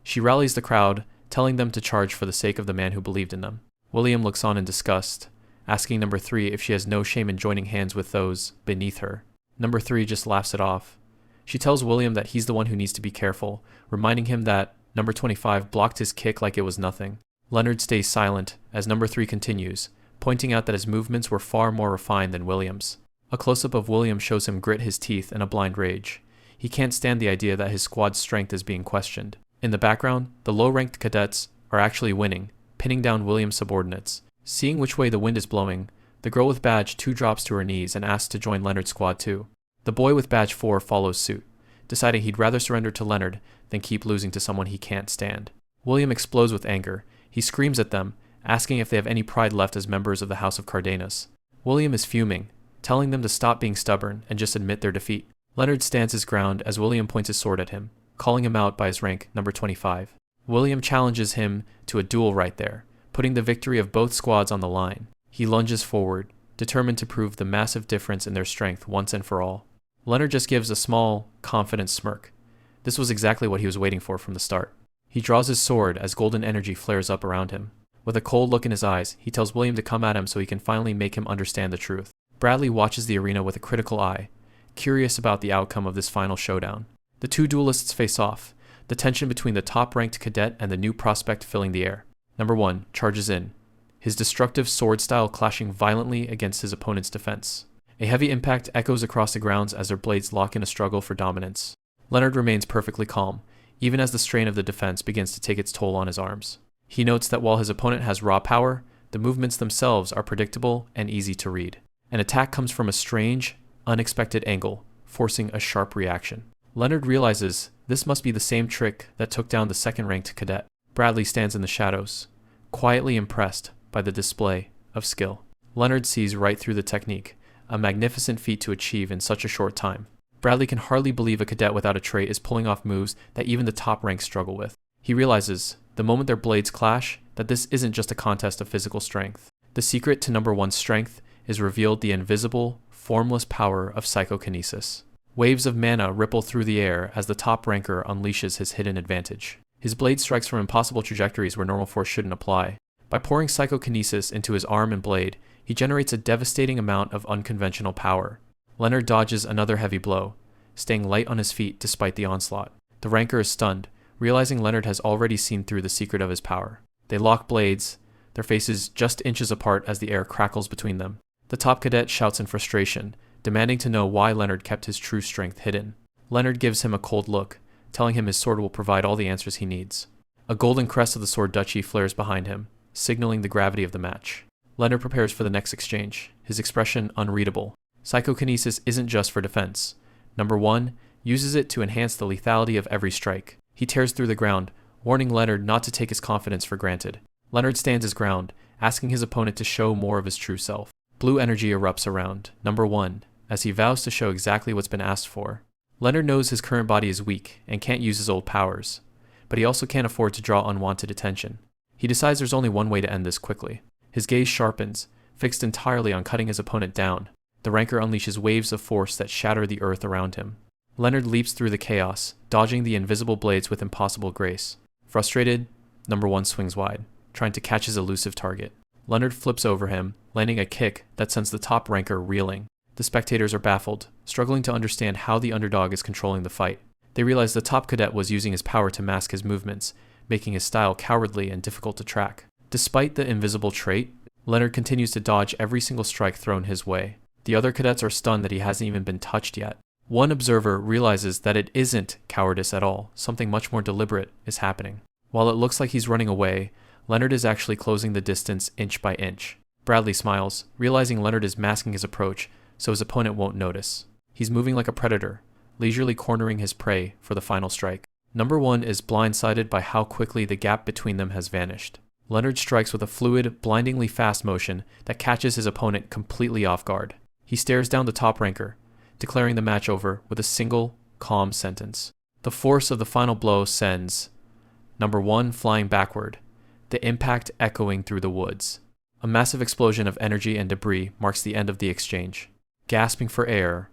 She rallies the crowd, telling them to charge for the sake of the man who believed in them. William looks on in disgust, asking number 3 if she has no shame in joining hands with those beneath her. Number 3 just laughs it off. She tells William that he's the one who needs to be careful, reminding him that number 25 blocked his kick like it was nothing. Leonard stays silent as number 3 continues, pointing out that his movements were far more refined than William's. A close-up of William shows him grit his teeth in a blind rage. He can't stand the idea that his squad's strength is being questioned. In the background, the low-ranked cadets are actually winning, pinning down William's subordinates. Seeing which way the wind is blowing, the girl with badge 2 drops to her knees and asks to join Leonard's squad too. The boy with badge 4 follows suit, deciding he'd rather surrender to Leonard than keep losing to someone he can't stand. William explodes with anger. He screams at them, asking if they have any pride left as members of the House of Cardanus. William is fuming, telling them to stop being stubborn and just admit their defeat. Leonard stands his ground as William points his sword at him, calling him out by his rank, number 25. William challenges him to a duel right there, putting the victory of both squads on the line. He lunges forward, determined to prove the massive difference in their strength once and for all. Leonard just gives a small, confident smirk. This was exactly what he was waiting for from the start. He draws his sword as golden energy flares up around him. With a cold look in his eyes, he tells William to come at him so he can finally make him understand the truth. Bradley watches the arena with a critical eye, curious about the outcome of this final showdown. The two duelists face off, the tension between the top-ranked cadet and the new prospect filling the air. Number 1 charges in, his destructive sword style clashing violently against his opponent's defense. A heavy impact echoes across the grounds as their blades lock in a struggle for dominance. Leonard remains perfectly calm, even as the strain of the defense begins to take its toll on his arms. He notes that while his opponent has raw power, the movements themselves are predictable and easy to read. An attack comes from a strange, unexpected angle, forcing a sharp reaction. Leonard realizes this must be the same trick that took down the second-ranked cadet. Bradley stands in the shadows, quietly impressed by the display of skill. Leonard sees right through the technique, a magnificent feat to achieve in such a short time. Bradley can hardly believe a cadet without a trait is pulling off moves that even the top ranks struggle with. He realizes, the moment their blades clash, that this isn't just a contest of physical strength. The secret to number 1's strength is revealed the invisible, formless power of psychokinesis. Waves of mana ripple through the air as the top ranker unleashes his hidden advantage. His blade strikes from impossible trajectories where normal force shouldn't apply. By pouring psychokinesis into his arm and blade, he generates a devastating amount of unconventional power. Leonard dodges another heavy blow, staying light on his feet despite the onslaught. The ranker is stunned, realizing Leonard has already seen through the secret of his power. They lock blades, their faces just inches apart as the air crackles between them. The top cadet shouts in frustration, demanding to know why Leonard kept his true strength hidden. Leonard gives him a cold look, telling him his sword will provide all the answers he needs. A golden crest of the sword duchy flares behind him, signaling the gravity of the match. Leonard prepares for the next exchange, his expression unreadable. Psychokinesis isn't just for defense. Number 1 uses it to enhance the lethality of every strike. He tears through the ground, warning Leonard not to take his confidence for granted. Leonard stands his ground, asking his opponent to show more of his true self. Blue energy erupts around Number 1 as he vows to show exactly what's been asked for. Leonard knows his current body is weak and can't use his old powers, but he also can't afford to draw unwanted attention. He decides there's only one way to end this quickly. His gaze sharpens, fixed entirely on cutting his opponent down. The ranker unleashes waves of force that shatter the earth around him. Leonard leaps through the chaos, dodging the invisible blades with impossible grace. Frustrated, number 1 swings wide, trying to catch his elusive target. Leonard flips over him, landing a kick that sends the top ranker reeling. The spectators are baffled, struggling to understand how the underdog is controlling the fight. They realize the top cadet was using his power to mask his movements, making his style cowardly and difficult to track. Despite the invisible trait, Leonard continues to dodge every single strike thrown his way. The other cadets are stunned that he hasn't even been touched yet. One observer realizes that it isn't cowardice at all, something much more deliberate is happening. While it looks like he's running away, Leonard is actually closing the distance inch by inch. Bradley smiles, realizing Leonard is masking his approach so his opponent won't notice. He's moving like a predator, leisurely cornering his prey for the final strike. Number 1 is blindsided by how quickly the gap between them has vanished. Leonard strikes with a fluid, blindingly fast motion that catches his opponent completely off guard. He stares down the top ranker, declaring the match over with a single, calm sentence. The force of the final blow sends number 1 flying backward, the impact echoing through the woods. A massive explosion of energy and debris marks the end of the exchange. Gasping for air,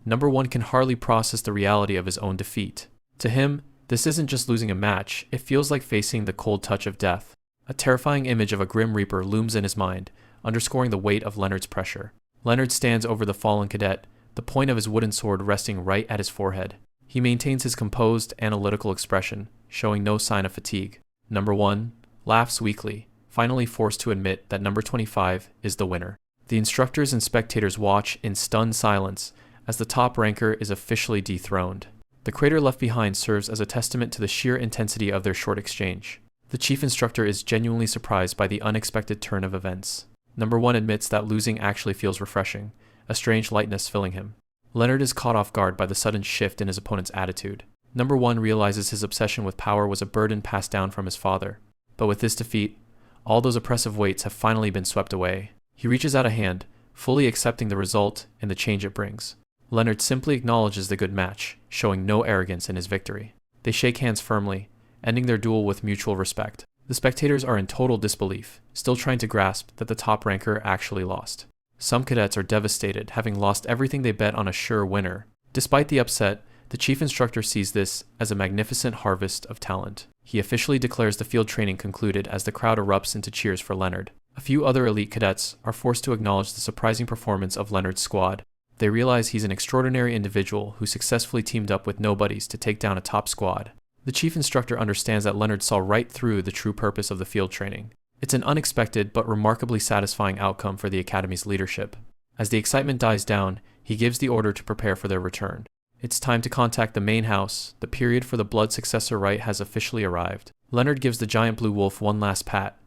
number 1 can hardly process the reality of his own defeat. To him, this isn't just losing a match, it feels like facing the cold touch of death. A terrifying image of a grim reaper looms in his mind, underscoring the weight of Leonard's pressure. Leonard stands over the fallen cadet, the point of his wooden sword resting right at his forehead. He maintains his composed, analytical expression, showing no sign of fatigue. Number 1 laughs weakly, finally forced to admit that number 25 is the winner. The instructors and spectators watch in stunned silence as the top ranker is officially dethroned. The crater left behind serves as a testament to the sheer intensity of their short exchange. The chief instructor is genuinely surprised by the unexpected turn of events. Number 1 admits that losing actually feels refreshing, a strange lightness filling him. Leonard is caught off guard by the sudden shift in his opponent's attitude. Number 1 realizes his obsession with power was a burden passed down from his father. But with this defeat, all those oppressive weights have finally been swept away. He reaches out a hand, fully accepting the result and the change it brings. Leonard simply acknowledges the good match, showing no arrogance in his victory. They shake hands firmly, ending their duel with mutual respect. The spectators are in total disbelief, still trying to grasp that the top ranker actually lost. Some cadets are devastated, having lost everything they bet on a sure winner. Despite the upset, the chief instructor sees this as a magnificent harvest of talent. He officially declares the field training concluded as the crowd erupts into cheers for Leonard. A few other elite cadets are forced to acknowledge the surprising performance of Leonard's squad. They realize he's an extraordinary individual who successfully teamed up with nobodies to take down a top squad. The chief instructor understands that Leonard saw right through the true purpose of the field training. It's an unexpected but remarkably satisfying outcome for the Academy's leadership. As the excitement dies down, he gives the order to prepare for their return. It's time to contact the main house. The period for the blood successor rite has officially arrived. Leonard gives the giant blue wolf one last pat.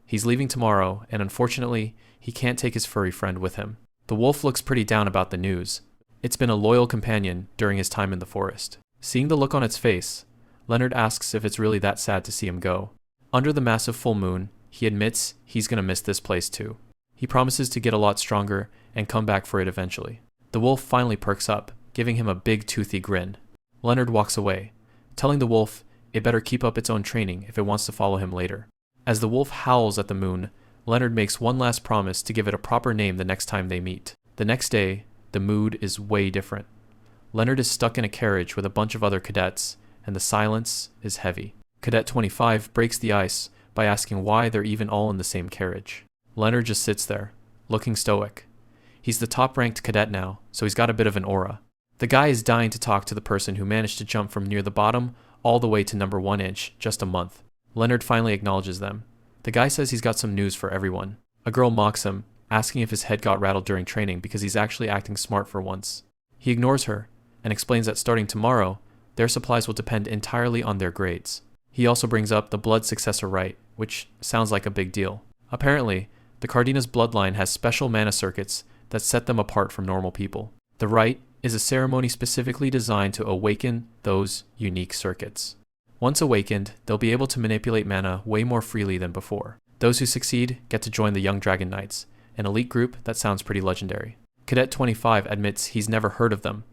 He's leaving tomorrow, and unfortunately, he can't take his furry friend with him. The wolf looks pretty down about the news. It's been a loyal companion during his time in the forest. Seeing the look on its face, Leonard asks if it's really that sad to see him go. Under the massive full moon, he admits he's gonna miss this place too. He promises to get a lot stronger and come back for it eventually. The wolf finally perks up, giving him a big toothy grin. Leonard walks away, telling the wolf it better keep up its own training if it wants to follow him later. As the wolf howls at the moon, Leonard makes one last promise to give it a proper name the next time they meet. The next day, the mood is way different. Leonard is stuck in a carriage with a bunch of other cadets, and the silence is heavy. Cadet 25 breaks the ice by asking why they're even all in the same carriage. Leonard just sits there, looking stoic. He's the top-ranked cadet now, so he's got a bit of an aura. The guy is dying to talk to the person who managed to jump from near the bottom all the way to number 1 inch just a month. Leonard finally acknowledges them. The guy says he's got some news for everyone. A girl mocks him, asking if his head got rattled during training because he's actually acting smart for once. He ignores her and explains that starting tomorrow, their supplies will depend entirely on their grades. He also brings up the blood successor rite, which sounds like a big deal. Apparently, the Cardanus bloodline has special mana circuits that set them apart from normal people. The rite is a ceremony specifically designed to awaken those unique circuits. Once awakened, they'll be able to manipulate mana way more freely than before. Those who succeed get to join the Young Dragon Knights, an elite group that sounds pretty legendary. Cadet 25 admits he's never heard of them,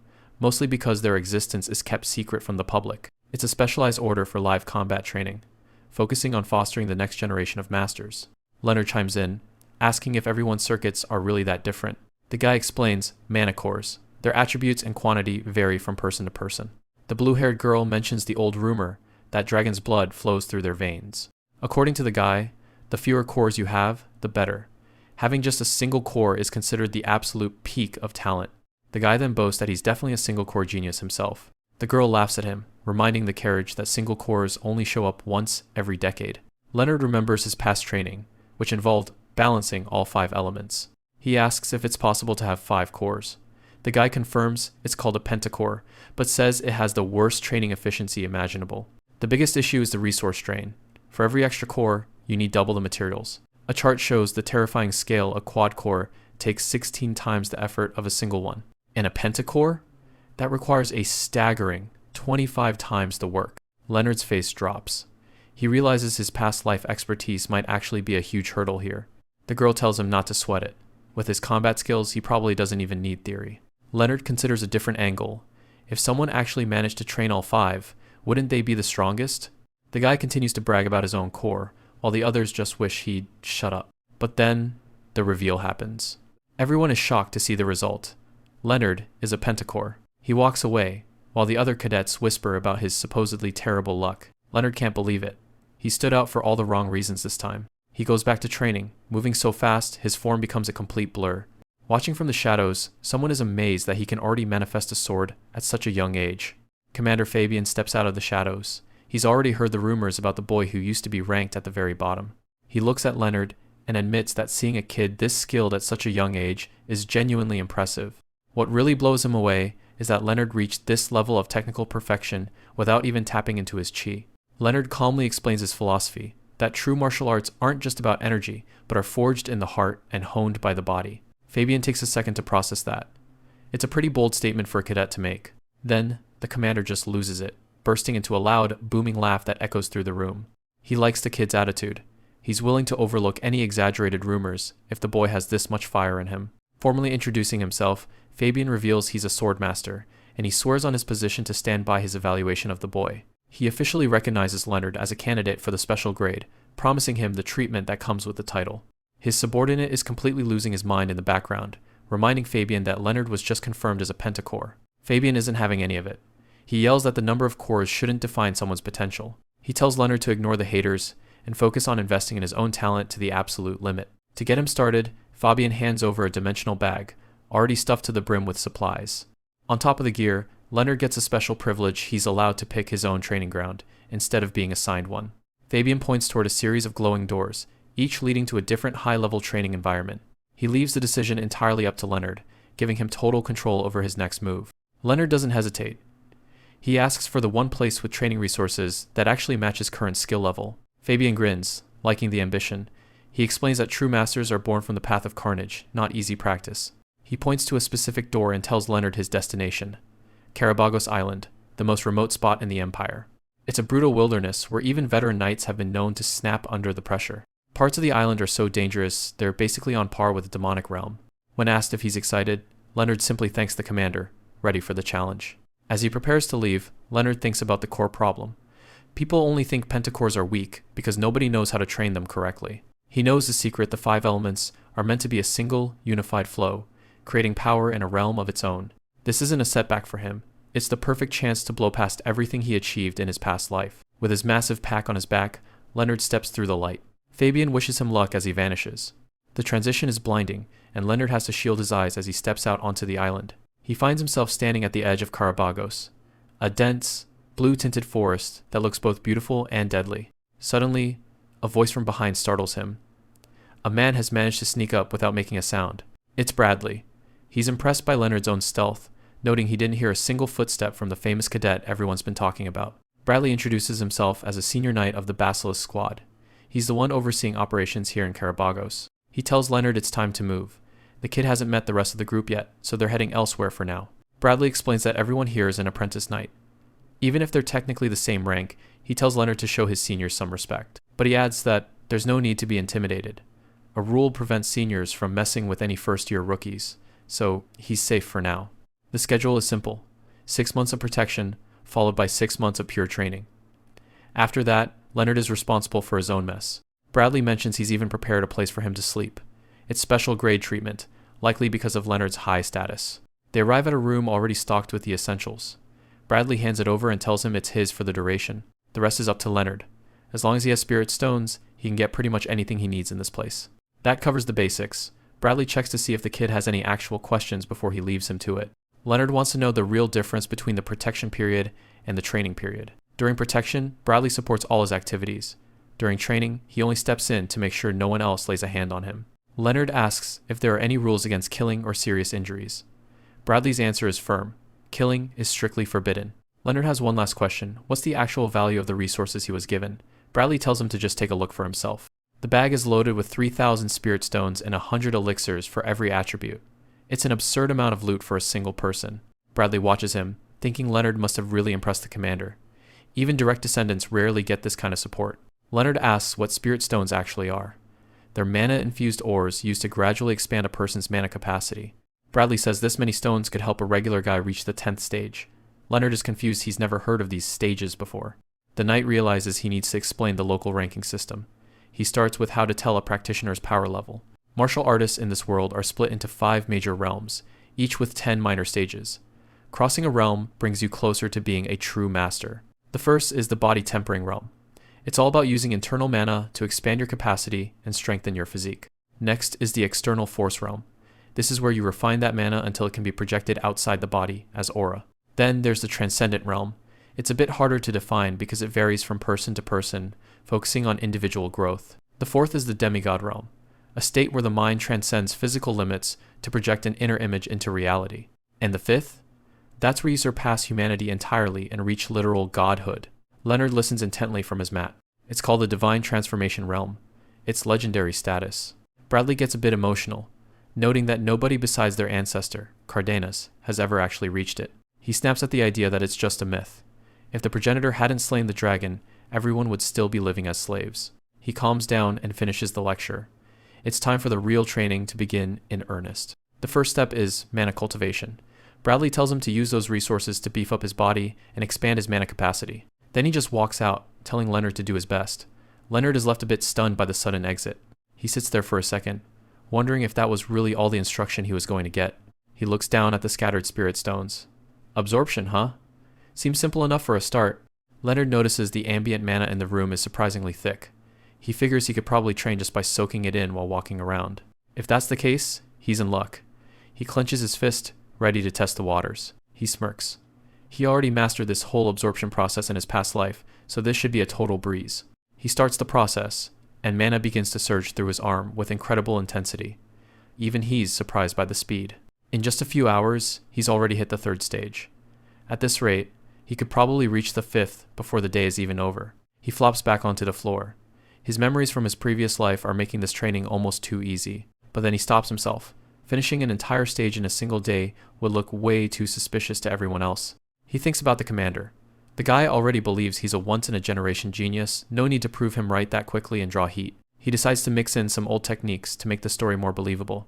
mostly because their existence is kept secret from the public. It's a specialized order for live combat training, focusing on fostering the next generation of masters. Leonard chimes in, asking if everyone's circuits are really that different. The guy explains mana cores. Their attributes and quantity vary from person to person. The blue-haired girl mentions the old rumor that dragon's blood flows through their veins. According to the guy, the fewer cores you have, the better. Having just a single core is considered the absolute peak of talent. The guy then boasts that he's definitely a single core genius himself. The girl laughs at him, reminding the carriage that single cores only show up once every decade. Leonard remembers his past training, which involved balancing all 5 elements. He asks if it's possible to have 5 cores. The guy confirms it's called a pentacore, but says it has the worst training efficiency imaginable. The biggest issue is the resource drain. For every extra core, you need double the materials. A chart shows the terrifying scale a quad core takes 16 times the effort of a single one. And a pentacore? That requires a staggering 25 times the work. Leonard's face drops. He realizes his past life expertise might actually be a huge hurdle here. The girl tells him not to sweat it. With his combat skills, he probably doesn't even need theory. Leonard considers a different angle. If someone actually managed to train all 5, wouldn't they be the strongest? The guy continues to brag about his own core, while the others just wish he'd shut up. But then, the reveal happens. Everyone is shocked to see the result. Leonard is a pentacore. He walks away, while the other cadets whisper about his supposedly terrible luck. Leonard can't believe it. He stood out for all the wrong reasons this time. He goes back to training, moving so fast his form becomes a complete blur. Watching from the shadows, someone is amazed that he can already manifest a sword at such a young age. Commander Fabian steps out of the shadows. He's already heard the rumors about the boy who used to be ranked at the very bottom. He looks at Leonard and admits that seeing a kid this skilled at such a young age is genuinely impressive. What really blows him away is that Leonard reached this level of technical perfection without even tapping into his chi. Leonard calmly explains his philosophy, that true martial arts aren't just about energy, but are forged in the heart and honed by the body. Fabian takes a second to process that. It's a pretty bold statement for a cadet to make. Then, the commander just loses it, bursting into a loud, booming laugh that echoes through the room. He likes the kid's attitude. He's willing to overlook any exaggerated rumors if the boy has this much fire in him. Formally introducing himself, Fabian reveals he's a swordmaster, and he swears on his position to stand by his evaluation of the boy. He officially recognizes Leonard as a candidate for the special grade, promising him the treatment that comes with the title. His subordinate is completely losing his mind in the background, reminding Fabian that Leonard was just confirmed as a pentacore. Fabian isn't having any of it. He yells that the number of cores shouldn't define someone's potential. He tells Leonard to ignore the haters and focus on investing in his own talent to the absolute limit. To get him started, Fabian hands over a dimensional bag, already stuffed to the brim with supplies. On top of the gear, Leonard gets a special privilege. He's allowed to pick his own training ground, instead of being assigned one. Fabian points toward a series of glowing doors, each leading to a different high-level training environment. He leaves the decision entirely up to Leonard, giving him total control over his next move. Leonard doesn't hesitate. He asks for the one place with training resources that actually matches current skill level. Fabian grins, liking the ambition. He explains that true masters are born from the path of carnage, not easy practice. He points to a specific door and tells Leonard his destination. Carabagos Island, the most remote spot in the Empire. It's a brutal wilderness where even veteran knights have been known to snap under the pressure. Parts of the island are so dangerous, they're basically on par with the demonic realm. When asked if he's excited, Leonard simply thanks the commander, ready for the challenge. As he prepares to leave, Leonard thinks about the core problem. People only think pentacores are weak because nobody knows how to train them correctly. He knows the secret: the 5 elements are meant to be a single, unified flow, creating power in a realm of its own. This isn't a setback for him. It's the perfect chance to blow past everything he achieved in his past life. With his massive pack on his back, Leonard steps through the light. Fabian wishes him luck as he vanishes. The transition is blinding, and Leonard has to shield his eyes as he steps out onto the island. He finds himself standing at the edge of Carabagos, a dense, blue-tinted forest that looks both beautiful and deadly. Suddenly, a voice from behind startles him. A man has managed to sneak up without making a sound. It's Bradley. He's impressed by Leonard's own stealth, noting he didn't hear a single footstep from the famous cadet everyone's been talking about. Bradley introduces himself as a senior knight of the Basilisk Squad. He's the one overseeing operations here in Carabagos. He tells Leonard it's time to move. The kid hasn't met the rest of the group yet, so they're heading elsewhere for now. Bradley explains that everyone here is an apprentice knight. Even if they're technically the same rank, he tells Leonard to show his seniors some respect. But he adds that there's no need to be intimidated. A rule prevents seniors from messing with any first-year rookies, so he's safe for now. The schedule is simple. 6 months of protection, followed by 6 months of pure training. After that, Leonard is responsible for his own mess. Bradley mentions he's even prepared a place for him to sleep. It's special grade treatment, likely because of Leonard's high status. They arrive at a room already stocked with the essentials. Bradley hands it over and tells him it's his for the duration. The rest is up to Leonard. As long as he has spirit stones, he can get pretty much anything he needs in this place. That covers the basics. Bradley checks to see if the kid has any actual questions before he leaves him to it. Leonard wants to know the real difference between the protection period and the training period. During protection, Bradley supports all his activities. During training, he only steps in to make sure no one else lays a hand on him. Leonard asks if there are any rules against killing or serious injuries. Bradley's answer is firm. Killing is strictly forbidden. Leonard has one last question. What's the actual value of the resources he was given? Bradley tells him to just take a look for himself. The bag is loaded with 3,000 spirit stones and 100 elixirs for every attribute. It's an absurd amount of loot for a single person. Bradley watches him, thinking Leonard must have really impressed the commander. Even direct descendants rarely get this kind of support. Leonard asks what spirit stones actually are. They're mana-infused ores used to gradually expand a person's mana capacity. Bradley says this many stones could help a regular guy reach the 10th stage. Leonard is confused, he's never heard of these stages before. The knight realizes he needs to explain the local ranking system. He starts with how to tell a practitioner's power level. Martial artists in this world are split into 5 major realms, each with 10 minor stages. Crossing a realm brings you closer to being a true master. The first is the body tempering realm. It's all about using internal mana to expand your capacity and strengthen your physique. Next is the external force realm. This is where you refine that mana until it can be projected outside the body as aura. Then there's the transcendent realm. It's a bit harder to define because it varies from person to person, focusing on individual growth. The fourth is the demigod realm, a state where the mind transcends physical limits to project an inner image into reality. And the fifth? That's where you surpass humanity entirely and reach literal godhood. Leonard listens intently from his mat. It's called the divine transformation realm. Its legendary status. Bradley gets a bit emotional, noting that nobody besides their ancestor, Cardanus, has ever actually reached it. He snaps at the idea that it's just a myth. If the progenitor hadn't slain the dragon, everyone would still be living as slaves. He calms down and finishes the lecture. It's time for the real training to begin in earnest. The first step is mana cultivation. Bradley tells him to use those resources to beef up his body and expand his mana capacity. Then he just walks out, telling Leonard to do his best. Leonard is left a bit stunned by the sudden exit. He sits there for a second, wondering if that was really all the instruction he was going to get. He looks down at the scattered spirit stones. Absorption, huh? Seems simple enough for a start. Leonard notices the ambient mana in the room is surprisingly thick. He figures he could probably train just by soaking it in while walking around. If that's the case, he's in luck. He clenches his fist, ready to test the waters. He smirks. He already mastered this whole absorption process in his past life, so this should be a total breeze. He starts the process, and mana begins to surge through his arm with incredible intensity. Even he's surprised by the speed. In just a few hours, he's already hit the 3rd stage. At this rate, he could probably reach the 5th before the day is even over. He flops back onto the floor. His memories from his previous life are making this training almost too easy, but then he stops himself. Finishing an entire stage in a single day would look way too suspicious to everyone else. He thinks about the commander. The guy already believes he's a once-in-a-generation genius, no need to prove him right that quickly and draw heat. He decides to mix in some old techniques to make the story more believable.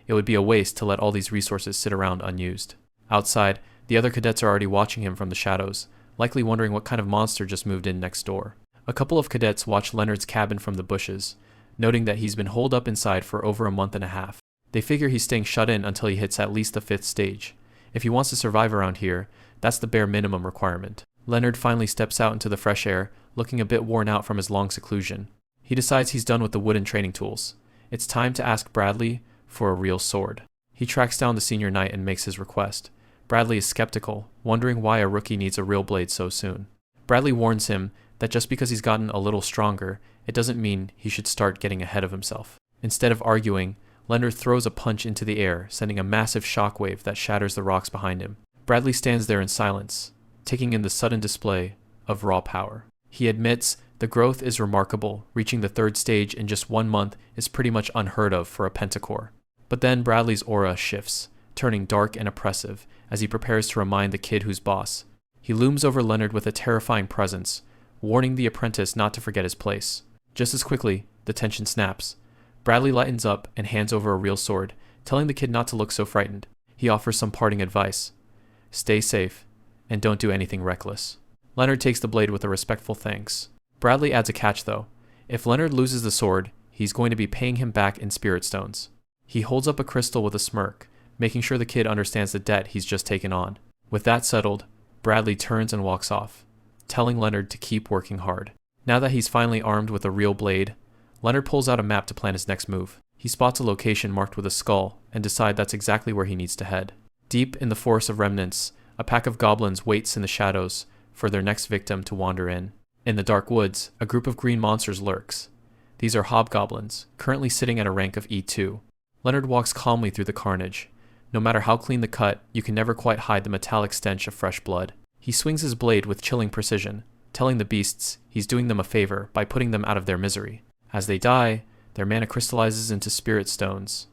It would be a waste to let all these resources sit around unused. Outside, the other cadets are already watching him from the shadows, likely wondering what kind of monster just moved in next door. A couple of cadets watch Leonard's cabin from the bushes, noting that he's been holed up inside for over a month and a half. They figure he's staying shut in until he hits at least the 5th stage. If he wants to survive around here, that's the bare minimum requirement. Leonard finally steps out into the fresh air, looking a bit worn out from his long seclusion. He decides he's done with the wooden training tools. It's time to ask Bradley for a real sword. He tracks down the senior knight and makes his request. Bradley is skeptical, wondering why a rookie needs a real blade so soon. Bradley warns him that just because he's gotten a little stronger, it doesn't mean he should start getting ahead of himself. Instead of arguing, Leonard throws a punch into the air, sending a massive shockwave that shatters the rocks behind him. Bradley stands there in silence, taking in the sudden display of raw power. He admits the growth is remarkable. Reaching the 3rd stage in just 1 month is pretty much unheard of for a pentacore. But then Bradley's aura shifts, turning dark and oppressive as he prepares to remind the kid who's boss. He looms over Leonard with a terrifying presence, warning the apprentice not to forget his place. Just as quickly, the tension snaps. Bradley lightens up and hands over a real sword, telling the kid not to look so frightened. He offers some parting advice. Stay safe. and don't do anything reckless. Leonard takes the blade with a respectful thanks. Bradley adds a catch though. If Leonard loses the sword, he's going to be paying him back in spirit stones. He holds up a crystal with a smirk, making sure the kid understands the debt he's just taken on. With that settled, Bradley turns and walks off, telling Leonard to keep working hard. Now that he's finally armed with a real blade, Leonard pulls out a map to plan his next move. He spots a location marked with a skull and decides that's exactly where he needs to head. Deep in the Forest of Remnants, a pack of goblins waits in the shadows for their next victim to wander in. In the dark woods, a group of green monsters lurks. These are hobgoblins, currently sitting at a rank of E2. Leonard walks calmly through the carnage. No matter how clean the cut, you can never quite hide the metallic stench of fresh blood. He swings his blade with chilling precision, telling the beasts he's doing them a favor by putting them out of their misery. As they die, their mana crystallizes into spirit stones.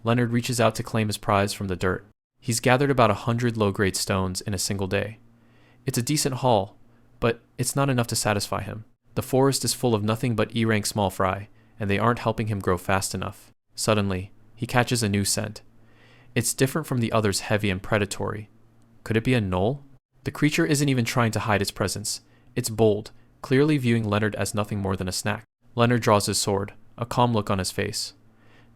Leonard reaches out to claim his prize from the dirt. He's gathered about 100 low-grade stones in a single day. It's a decent haul, but it's not enough to satisfy him. The forest is full of nothing but E-rank small fry, and they aren't helping him grow fast enough. Suddenly, he catches a new scent. It's different from the others, heavy and predatory. Could it be a gnoll? The creature isn't even trying to hide its presence. It's bold, clearly viewing Leonard as nothing more than a snack. Leonard draws his sword, a calm look on his face.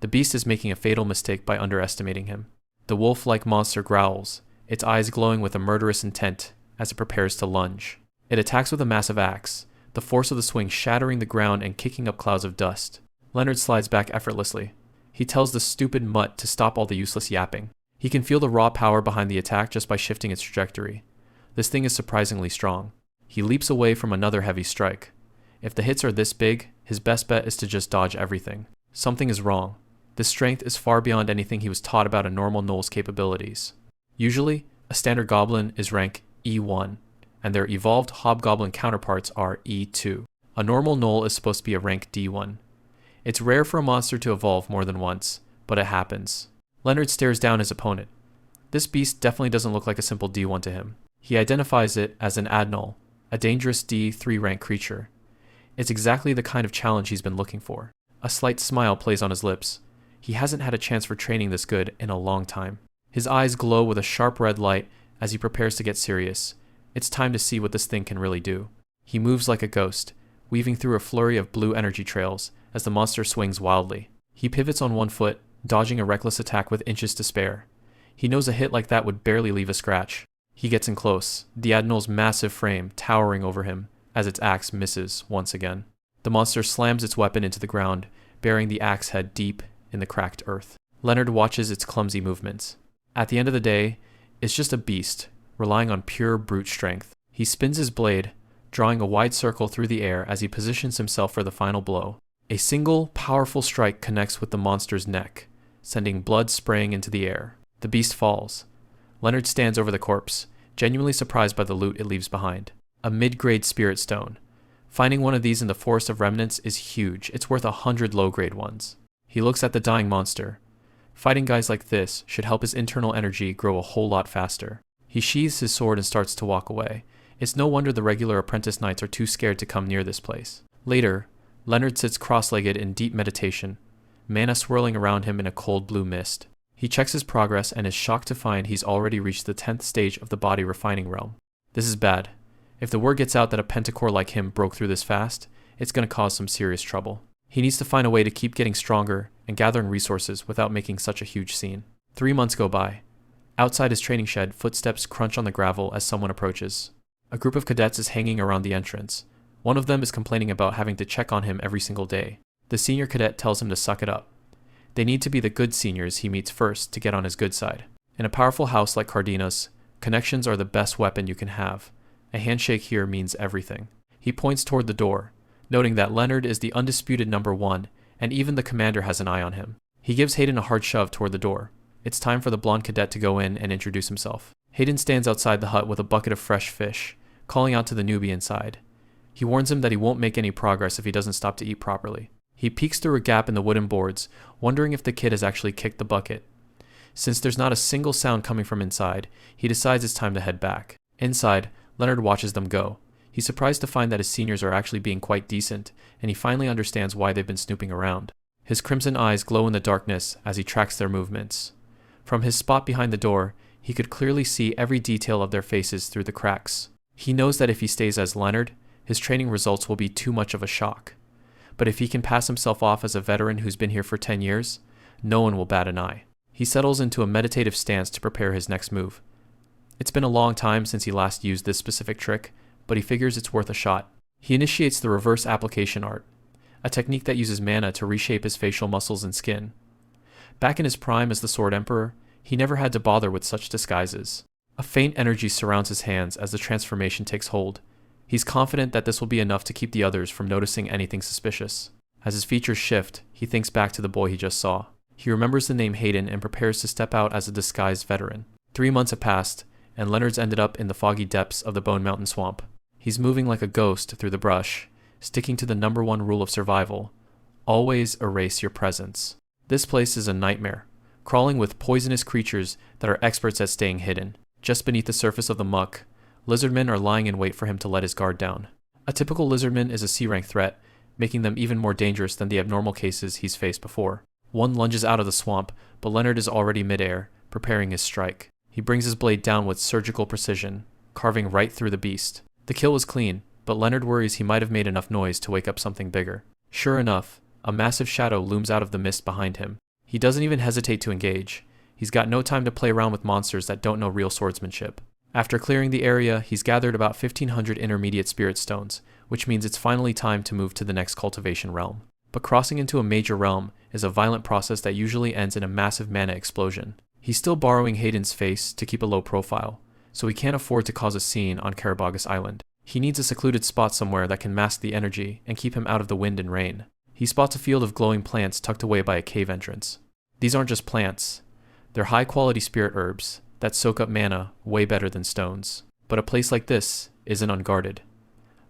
The beast is making a fatal mistake by underestimating him. The wolf-like monster growls, its eyes glowing with a murderous intent as it prepares to lunge. It attacks with a massive axe, the force of the swing shattering the ground and kicking up clouds of dust. Leonard slides back effortlessly. He tells the stupid mutt to stop all the useless yapping. He can feel the raw power behind the attack just by shifting its trajectory. This thing is surprisingly strong. He leaps away from another heavy strike. If the hits are this big, his best bet is to just dodge everything. Something is wrong. This strength is far beyond anything he was taught about a normal gnoll's capabilities. Usually, a standard goblin is rank E1, and their evolved hobgoblin counterparts are E2. A normal gnoll is supposed to be a rank D1. It's rare for a monster to evolve more than once, but it happens. Leonard stares down his opponent. This beast definitely doesn't look like a simple D1 to him. He identifies it as an adnol, a dangerous D3 rank creature. It's exactly the kind of challenge he's been looking for. A slight smile plays on his lips. He hasn't had a chance for training this good in a long time. His eyes glow with a sharp red light as he prepares to get serious. It's time to see what this thing can really do. He moves like a ghost, weaving through a flurry of blue energy trails as the monster swings wildly. He pivots on one foot, dodging a reckless attack with inches to spare. He knows a hit like that would barely leave a scratch. He gets in close, the adnol's massive frame towering over him as its axe misses once again. The monster slams its weapon into the ground, burying the axe head deep in the cracked earth. Leonard watches its clumsy movements. At the end of the day, it's just a beast, relying on pure brute strength. He spins his blade, drawing a wide circle through the air as he positions himself for the final blow. A single, powerful strike connects with the monster's neck, sending blood spraying into the air. The beast falls. Leonard stands over the corpse, genuinely surprised by the loot it leaves behind. A mid-grade spirit stone. Finding one of these in the Forest of Remnants is huge. It's worth 100 low-grade ones. He looks at the dying monster. Fighting guys like this should help his internal energy grow a whole lot faster. He sheathes his sword and starts to walk away. It's no wonder the regular apprentice knights are too scared to come near this place. Later, Leonard sits cross-legged in deep meditation, mana swirling around him in a cold blue mist. He checks his progress and is shocked to find he's already reached the 10th stage of the body refining realm. This is bad. If the word gets out that a pentacore like him broke through this fast, it's going to cause some serious trouble. He needs to find a way to keep getting stronger and gathering resources without making such a huge scene. 3 months go by. Outside his training shed, footsteps crunch on the gravel as someone approaches. A group of cadets is hanging around the entrance. One of them is complaining about having to check on him every single day. The senior cadet tells him to suck it up. They need to be the good seniors he meets first to get on his good side. In a powerful house like Cardanus, connections are the best weapon you can have. A handshake here means everything. He points toward the door, noting that Leonard is the undisputed number 1, and even the commander has an eye on him. He gives Hayden a hard shove toward the door. It's time for the blonde cadet to go in and introduce himself. Hayden stands outside the hut with a bucket of fresh fish, calling out to the newbie inside. He warns him that he won't make any progress if he doesn't stop to eat properly. He peeks through a gap in the wooden boards, wondering if the kid has actually kicked the bucket. Since there's not a single sound coming from inside, he decides it's time to head back. Inside, Leonard watches them go. He's surprised to find that his seniors are actually being quite decent, and he finally understands why they've been snooping around. His crimson eyes glow in the darkness as he tracks their movements. From his spot behind the door, He could clearly see every detail of their faces through the cracks. He knows that if he stays as Leonard, his training results will be too much of a shock. But if he can pass himself off as a veteran who's been here for 10 years, no one will bat an eye. He settles into a meditative stance to prepare his next move. It's been a long time since he last used this specific trick, but he figures it's worth a shot. He initiates the reverse application art, a technique that uses mana to reshape his facial muscles and skin. Back in his prime as the Sword Emperor, he never had to bother with such disguises. A faint energy surrounds his hands as the transformation takes hold. He's confident that this will be enough to keep the others from noticing anything suspicious. As his features shift, he thinks back to the boy he just saw. He remembers the name Hayden and prepares to step out as a disguised veteran. 3 months have passed, and Leonard's ended up in the foggy depths of the Bone Mountain Swamp. He's moving like a ghost through the brush, sticking to the #1 rule of survival: always erase your presence. This place is a nightmare, crawling with poisonous creatures that are experts at staying hidden. Just beneath the surface of the muck, lizardmen are lying in wait for him to let his guard down. A typical lizardman is a C-rank threat, making them even more dangerous than the abnormal cases he's faced before. One lunges out of the swamp, but Leonard is already midair, preparing his strike. He brings his blade down with surgical precision, carving right through the beast. The kill was clean, but Leonard worries he might have made enough noise to wake up something bigger. Sure enough, a massive shadow looms out of the mist behind him. He doesn't even hesitate to engage. He's got no time to play around with monsters that don't know real swordsmanship. After clearing the area, he's gathered about 1,500 intermediate spirit stones, which means it's finally time to move to the next cultivation realm. But crossing into a major realm is a violent process that usually ends in a massive mana explosion. He's still borrowing Hayden's face to keep a low profile, so he can't afford to cause a scene on Cardanus Island. He needs a secluded spot somewhere that can mask the energy and keep him out of the wind and rain. He spots a field of glowing plants tucked away by a cave entrance. These aren't just plants. They're high-quality spirit herbs that soak up mana way better than stones. But a place like this isn't unguarded.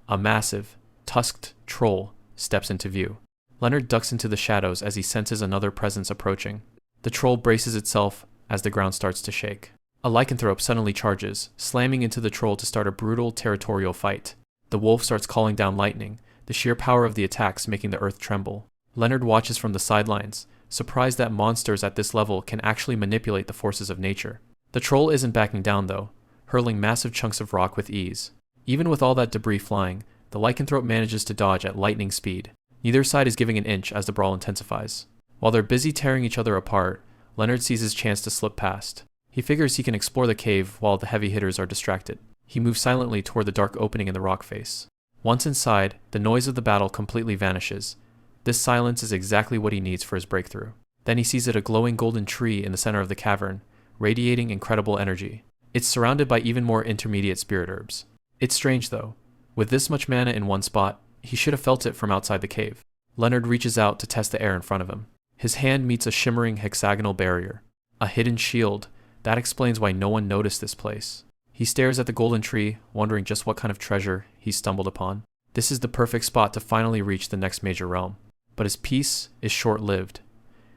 A massive, tusked troll steps into view. Leonard ducks into the shadows as he senses another presence approaching. The troll braces itself as the ground starts to shake. A lycanthrope suddenly charges, slamming into the troll to start a brutal territorial fight. The wolf starts calling down lightning, the sheer power of the attacks making the earth tremble. Leonard watches from the sidelines, surprised that monsters at this level can actually manipulate the forces of nature. The troll isn't backing down though, hurling massive chunks of rock with ease. Even with all that debris flying, the lycanthrope manages to dodge at lightning speed. Neither side is giving an inch as the brawl intensifies. While they're busy tearing each other apart, Leonard sees his chance to slip past. He figures he can explore the cave while the heavy hitters are distracted. He moves silently toward the dark opening in the rock face. Once inside, the noise of the battle completely vanishes. This silence is exactly what he needs for his breakthrough. Then he sees a glowing golden tree in the center of the cavern, radiating incredible energy. It's surrounded by even more intermediate spirit herbs. It's strange though. With this much mana in one spot, he should have felt it from outside the cave. Leonard reaches out to test the air in front of him. His hand meets a shimmering hexagonal barrier. A hidden shield. That explains why no one noticed this place. He stares at the golden tree, wondering just what kind of treasure he's stumbled upon. This is the perfect spot to finally reach the next major realm. But his peace is short-lived.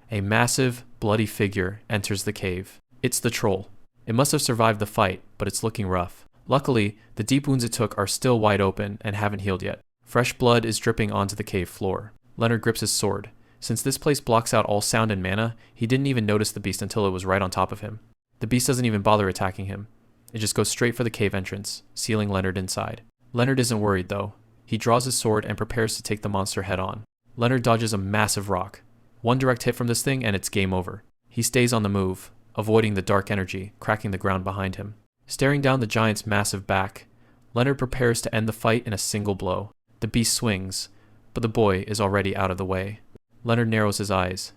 A massive, bloody figure enters the cave. It's the troll. It must have survived the fight, but it's looking rough. Luckily, the deep wounds it took are still wide open and haven't healed yet. Fresh blood is dripping onto the cave floor. Leonard grips his sword. Since this place blocks out all sound and mana, he didn't even notice the beast until it was right on top of him. The beast doesn't even bother attacking him. It just goes straight for the cave entrance, sealing Leonard inside. Leonard isn't worried though. He draws his sword and prepares to take the monster head on. Leonard dodges a massive rock. One direct hit from this thing and it's game over. He stays on the move, avoiding the dark energy, cracking the ground behind him. Staring down the giant's massive back, Leonard prepares to end the fight in a single blow. The beast swings, but the boy is already out of the way. Leonard narrows his eyes.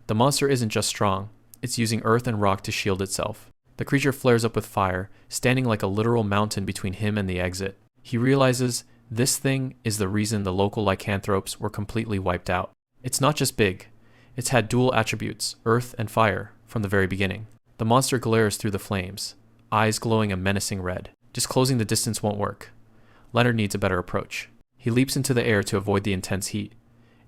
The monster isn't just strong, it's using earth and rock to shield itself. The creature flares up with fire, standing like a literal mountain between him and the exit. He realizes this thing is the reason the local lycanthropes were completely wiped out. It's not just big, it's had dual attributes, earth and fire, from the very beginning. The monster glares through the flames, eyes glowing a menacing red. Just closing the distance won't work. Leonard needs a better approach. He leaps into the air to avoid the intense heat.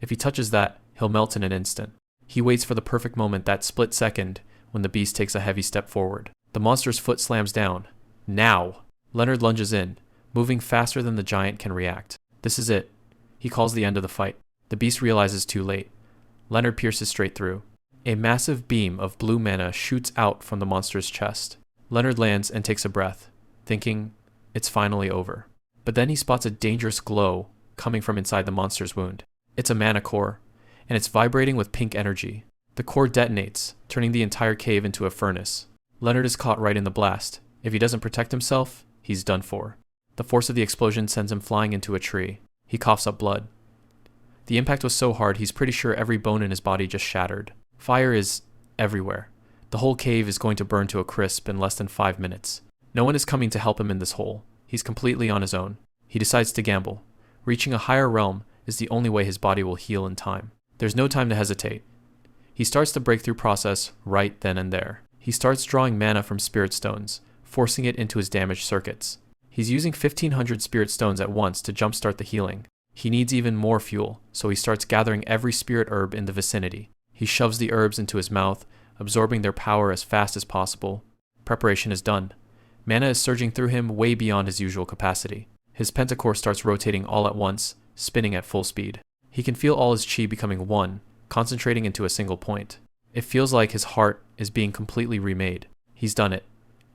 If he touches that, he'll melt in an instant. He waits for the perfect moment, that split second, when the beast takes a heavy step forward. The monster's foot slams down. Now! Leonard lunges in, moving faster than the giant can react. This is it. He calls the end of the fight. The beast realizes too late. Leonard pierces straight through. A massive beam of blue mana shoots out from the monster's chest. Leonard lands and takes a breath, thinking it's finally over. But then he spots a dangerous glow coming from inside the monster's wound. It's a mana core, and it's vibrating with pink energy. The core detonates, turning the entire cave into a furnace. Leonard is caught right in the blast. If he doesn't protect himself, he's done for. The force of the explosion sends him flying into a tree. He coughs up blood. The impact was so hard, he's pretty sure every bone in his body just shattered. Fire is everywhere. The whole cave is going to burn to a crisp in less than 5 minutes. No one is coming to help him in this hole. He's completely on his own. He decides to gamble. Reaching a higher realm is the only way his body will heal in time. There's no time to hesitate. He starts the breakthrough process right then and there. He starts drawing mana from spirit stones, forcing it into his damaged circuits. He's using 1,500 spirit stones at once to jumpstart the healing. He needs even more fuel, so he starts gathering every spirit herb in the vicinity. He shoves the herbs into his mouth, absorbing their power as fast as possible. Preparation is done. Mana is surging through him way beyond his usual capacity. His pentacore starts rotating all at once, spinning at full speed. He can feel all his chi becoming one, concentrating into a single point. It feels like his heart is being completely remade. He's done it.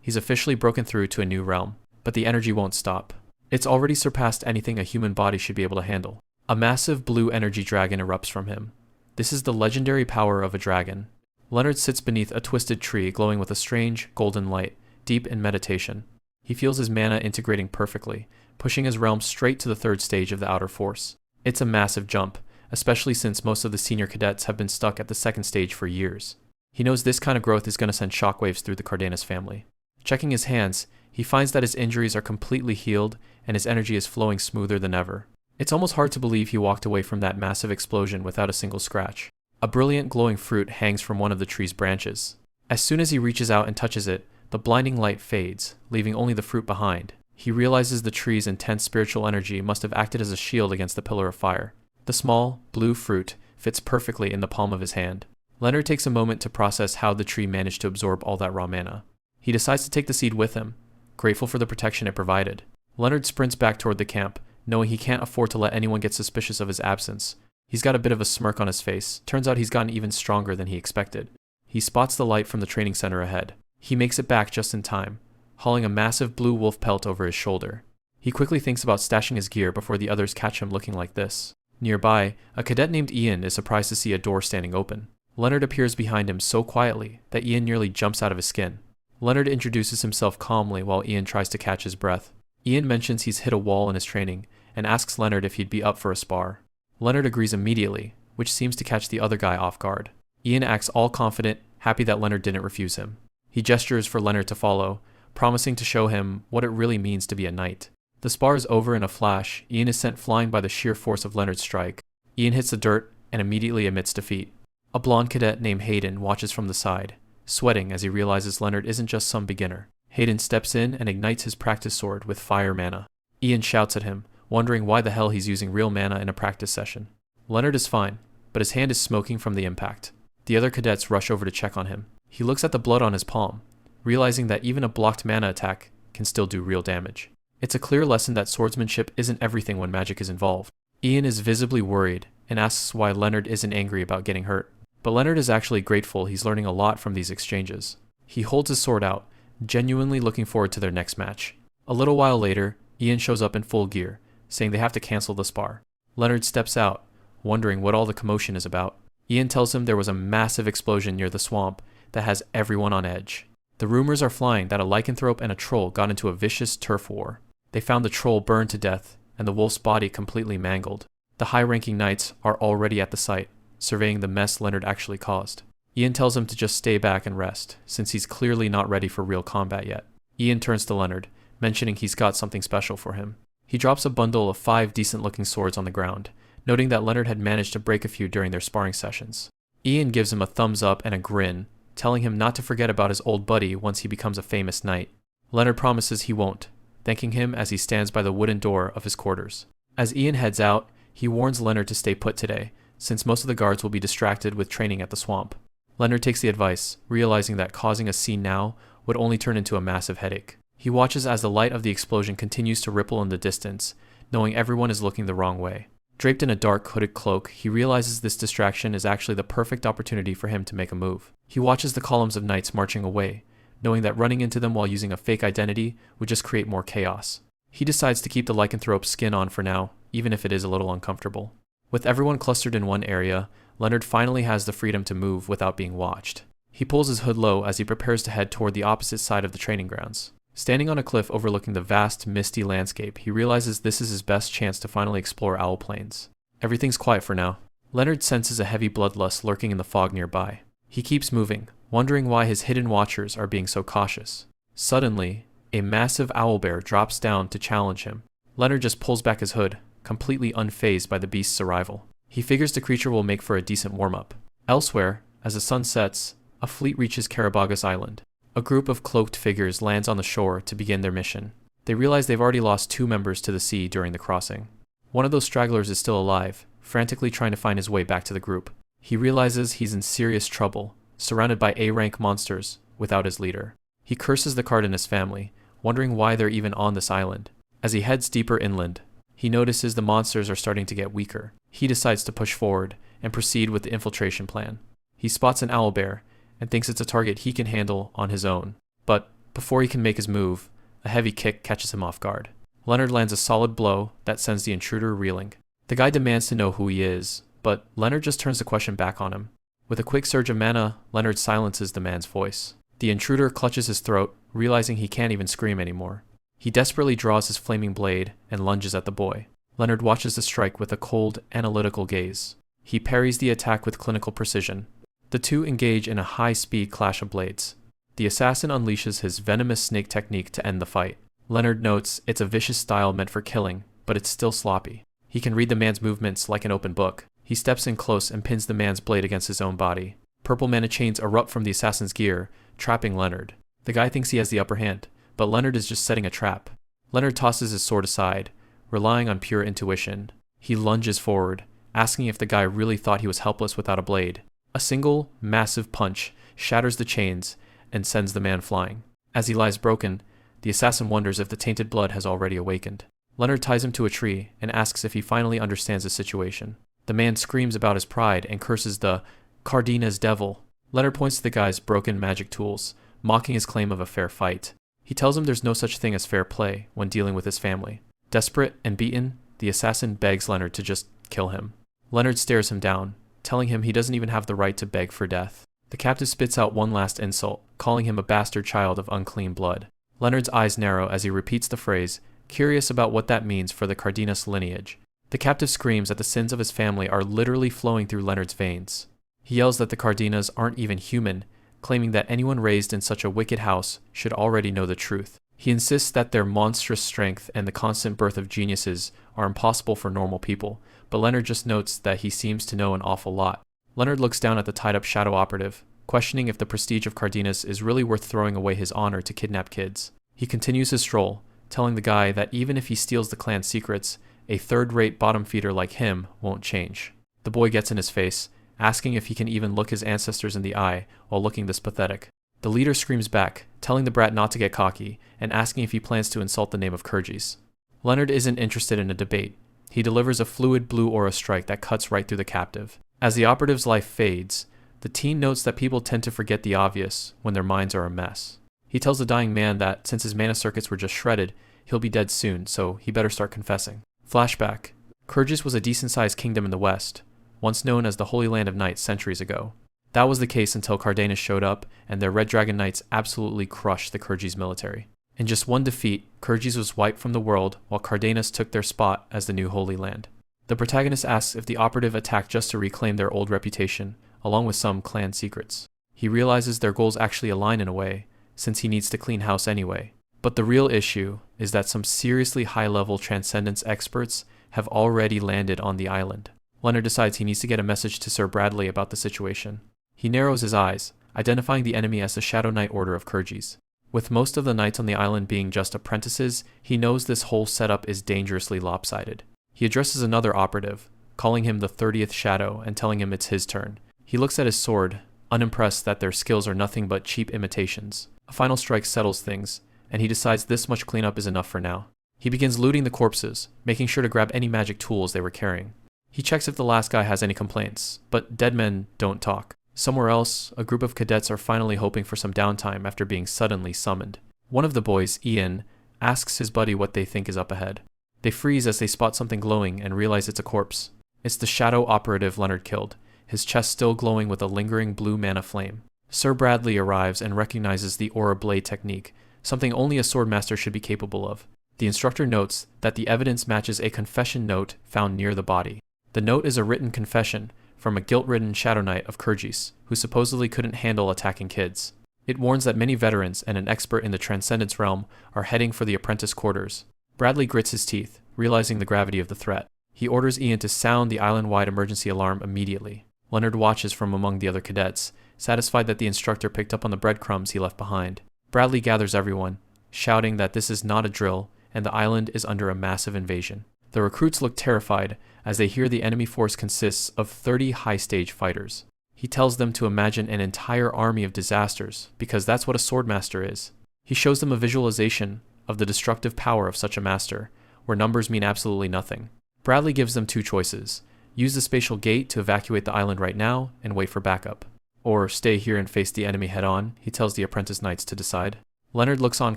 He's officially broken through to a new realm, but the energy won't stop. It's already surpassed anything a human body should be able to handle. A massive blue energy dragon erupts from him. This is the legendary power of a dragon. Leonard sits beneath a twisted tree glowing with a strange, golden light, deep in meditation. He feels his mana integrating perfectly, pushing his realm straight to the 3rd stage of the outer force. It's a massive jump, especially since most of the senior cadets have been stuck at the 2nd stage for years. He knows this kind of growth is going to send shockwaves through the Cardanus family. Checking his hands, he finds that his injuries are completely healed and his energy is flowing smoother than ever. It's almost hard to believe he walked away from that massive explosion without a single scratch. A brilliant glowing fruit hangs from one of the tree's branches. As soon as he reaches out and touches it, the blinding light fades, leaving only the fruit behind. He realizes the tree's intense spiritual energy must have acted as a shield against the pillar of fire. The small, blue fruit fits perfectly in the palm of his hand. Leonard takes a moment to process how the tree managed to absorb all that raw mana. He decides to take the seed with him, grateful for the protection it provided. Leonard sprints back toward the camp, knowing he can't afford to let anyone get suspicious of his absence. He's got a bit of a smirk on his face. Turns out he's gotten even stronger than he expected. He spots the light from the training center ahead. He makes it back just in time, hauling a massive blue wolf pelt over his shoulder. He quickly thinks about stashing his gear before the others catch him looking like this. Nearby, a cadet named Ian is surprised to see a door standing open. Leonard appears behind him so quietly that Ian nearly jumps out of his skin. Leonard introduces himself calmly while Ian tries to catch his breath. Ian mentions he's hit a wall in his training and asks Leonard if he'd be up for a spar. Leonard agrees immediately, which seems to catch the other guy off guard. Ian acts all confident, happy that Leonard didn't refuse him. He gestures for Leonard to follow, promising to show him what it really means to be a knight. The spar is over in a flash. Ian is sent flying by the sheer force of Leonard's strike. Ian hits the dirt and immediately admits defeat. A blonde cadet named Hayden watches from the side, sweating as he realizes Leonard isn't just some beginner. Hayden steps in and ignites his practice sword with fire mana. Ian shouts at him, wondering why the hell he's using real mana in a practice session. Leonard is fine, but his hand is smoking from the impact. The other cadets rush over to check on him. He looks at the blood on his palm, realizing that even a blocked mana attack can still do real damage. It's a clear lesson that swordsmanship isn't everything when magic is involved. Ian is visibly worried and asks why Leonard isn't angry about getting hurt. But Leonard is actually grateful. He's learning a lot from these exchanges. He holds his sword out, genuinely looking forward to their next match. A little while later, Ian shows up in full gear, saying they have to cancel the spar. Leonard steps out, wondering what all the commotion is about. Ian tells him there was a massive explosion near the swamp that has everyone on edge. The rumors are flying that a lycanthrope and a troll got into a vicious turf war. They found the troll burned to death, and the wolf's body completely mangled. The high-ranking knights are already at the site, surveying the mess Leonard actually caused. Ian tells him to just stay back and rest, since he's clearly not ready for real combat yet. Ian turns to Leonard, mentioning he's got something special for him. He drops a bundle of 5 decent-looking swords on the ground, noting that Leonard had managed to break a few during their sparring sessions. Ian gives him a thumbs up and a grin, telling him not to forget about his old buddy once he becomes a famous knight. Leonard promises he won't, thanking him as he stands by the wooden door of his quarters. As Ian heads out, he warns Leonard to stay put today, since most of the guards will be distracted with training at the swamp. Leonard takes the advice, realizing that causing a scene now would only turn into a massive headache. He watches as the light of the explosion continues to ripple in the distance, knowing everyone is looking the wrong way. Draped in a dark hooded cloak, he realizes this distraction is actually the perfect opportunity for him to make a move. He watches the columns of knights marching away, knowing that running into them while using a fake identity would just create more chaos. He decides to keep the lycanthrope's skin on for now, even if it is a little uncomfortable. With everyone clustered in one area, Leonard finally has the freedom to move without being watched. He pulls his hood low as he prepares to head toward the opposite side of the training grounds. Standing on a cliff overlooking the vast, misty landscape, he realizes this is his best chance to finally explore Owl Plains. Everything's quiet for now. Leonard senses a heavy bloodlust lurking in the fog nearby. He keeps moving, wondering why his hidden watchers are being so cautious. Suddenly, a massive owlbear drops down to challenge him. Leonard just pulls back his hood, completely unfazed by the beast's arrival. He figures the creature will make for a decent warm-up. Elsewhere, as the sun sets, a fleet reaches Carabagos Island. A group of cloaked figures lands on the shore to begin their mission. They realize they've already lost 2 members to the sea during the crossing. One of those stragglers is still alive, frantically trying to find his way back to the group. He realizes he's in serious trouble, surrounded by A-rank monsters, without his leader. He curses the Cardanus family, wondering why they're even on this island. As he heads deeper inland, he notices the monsters are starting to get weaker. He decides to push forward and proceed with the infiltration plan. He spots an owlbear and thinks it's a target he can handle on his own. But before he can make his move, a heavy kick catches him off guard. Leonard lands a solid blow that sends the intruder reeling. The guy demands to know who he is, but Leonard just turns the question back on him. With a quick surge of mana, Leonard silences the man's voice. The intruder clutches his throat, realizing he can't even scream anymore. He desperately draws his flaming blade and lunges at the boy. Leonard watches the strike with a cold, analytical gaze. He parries the attack with clinical precision. The two engage in a high-speed clash of blades. The assassin unleashes his venomous snake technique to end the fight. Leonard notes it's a vicious style meant for killing, but it's still sloppy. He can read the man's movements like an open book. He steps in close and pins the man's blade against his own body. Purple mana chains erupt from the assassin's gear, trapping Leonard. The guy thinks he has the upper hand, but Leonard is just setting a trap. Leonard tosses his sword aside, relying on pure intuition. He lunges forward, asking if the guy really thought he was helpless without a blade. A single, massive punch shatters the chains and sends the man flying. As he lies broken, the assassin wonders if the tainted blood has already awakened. Leonard ties him to a tree and asks if he finally understands the situation. The man screams about his pride and curses the Cardanus devil. Leonard points to the guy's broken magic tools, mocking his claim of a fair fight. He tells him there's no such thing as fair play when dealing with his family. Desperate and beaten, the assassin begs Leonard to just kill him. Leonard stares him down, telling him he doesn't even have the right to beg for death. The captive spits out one last insult, calling him a bastard child of unclean blood. Leonard's eyes narrow as he repeats the phrase, curious about what that means for the Cardanus lineage. The captive screams that the sins of his family are literally flowing through Leonard's veins. He yells that the Cardanus aren't even human, claiming that anyone raised in such a wicked house should already know the truth. He insists that their monstrous strength and the constant birth of geniuses are impossible for normal people, but Leonard just notes that he seems to know an awful lot. Leonard looks down at the tied-up shadow operative, questioning if the prestige of Cardanus is really worth throwing away his honor to kidnap kids. He continues his stroll, telling the guy that even if he steals the clan's secrets, a third-rate bottom feeder like him won't change. The boy gets in his face, asking if he can even look his ancestors in the eye while looking this pathetic. The leader screams back, telling the brat not to get cocky, and asking if he plans to insult the name of Kyrgyz. Leonard isn't interested in a debate. He delivers a fluid blue aura strike that cuts right through the captive. As the operative's life fades, the teen notes that people tend to forget the obvious when their minds are a mess. He tells the dying man that since his mana circuits were just shredded, he'll be dead soon, so he better start confessing. Flashback. Kyrgyz was a decent-sized kingdom in the west, once known as the Holy Land of Night centuries ago. That was the case until Cardanus showed up and their Red Dragon Knights absolutely crushed the Kyrgyz military. In just one defeat, Kyrgyz was wiped from the world while Cardanus took their spot as the new Holy Land. The protagonist asks if the operative attacked just to reclaim their old reputation, along with some clan secrets. He realizes their goals actually align in a way, since he needs to clean house anyway. But the real issue is that some seriously high-level transcendence experts have already landed on the island. Leonard decides he needs to get a message to Sir Bradley about the situation. He narrows his eyes, identifying the enemy as the Shadow Knight Order of Kyrgyz. With most of the knights on the island being just apprentices, he knows this whole setup is dangerously lopsided. He addresses another operative, calling him the 30th Shadow and telling him it's his turn. He looks at his sword, unimpressed that their skills are nothing but cheap imitations. A final strike settles things, and he decides this much cleanup is enough for now. He begins looting the corpses, making sure to grab any magic tools they were carrying. He checks if the last guy has any complaints, but dead men don't talk. Somewhere else, a group of cadets are finally hoping for some downtime after being suddenly summoned. One of the boys, Ian, asks his buddy what they think is up ahead. They freeze as they spot something glowing and realize it's a corpse. It's the shadow operative Leonard killed, his chest still glowing with a lingering blue mana flame. Sir Bradley arrives and recognizes the aura blade technique, something only a swordmaster should be capable of. The instructor notes that the evidence matches a confession note found near the body. The note is a written confession from a guilt-ridden Shadow Knight of Kyrgyz, who supposedly couldn't handle attacking kids. It warns that many veterans and an expert in the Transcendence realm are heading for the apprentice quarters. Bradley grits his teeth, realizing the gravity of the threat. He orders Ian to sound the island-wide emergency alarm immediately. Leonard watches from among the other cadets, satisfied that the instructor picked up on the breadcrumbs he left behind. Bradley gathers everyone, shouting that this is not a drill and the island is under a massive invasion. The recruits look terrified as they hear the enemy force consists of 30 high-stage fighters. He tells them to imagine an entire army of disasters, because that's what a swordmaster is. He shows them a visualization of the destructive power of such a master, where numbers mean absolutely nothing. Bradley gives them two choices: use the spatial gate to evacuate the island right now and wait for backup, or stay here and face the enemy head-on, he tells the apprentice knights to decide. Leonard looks on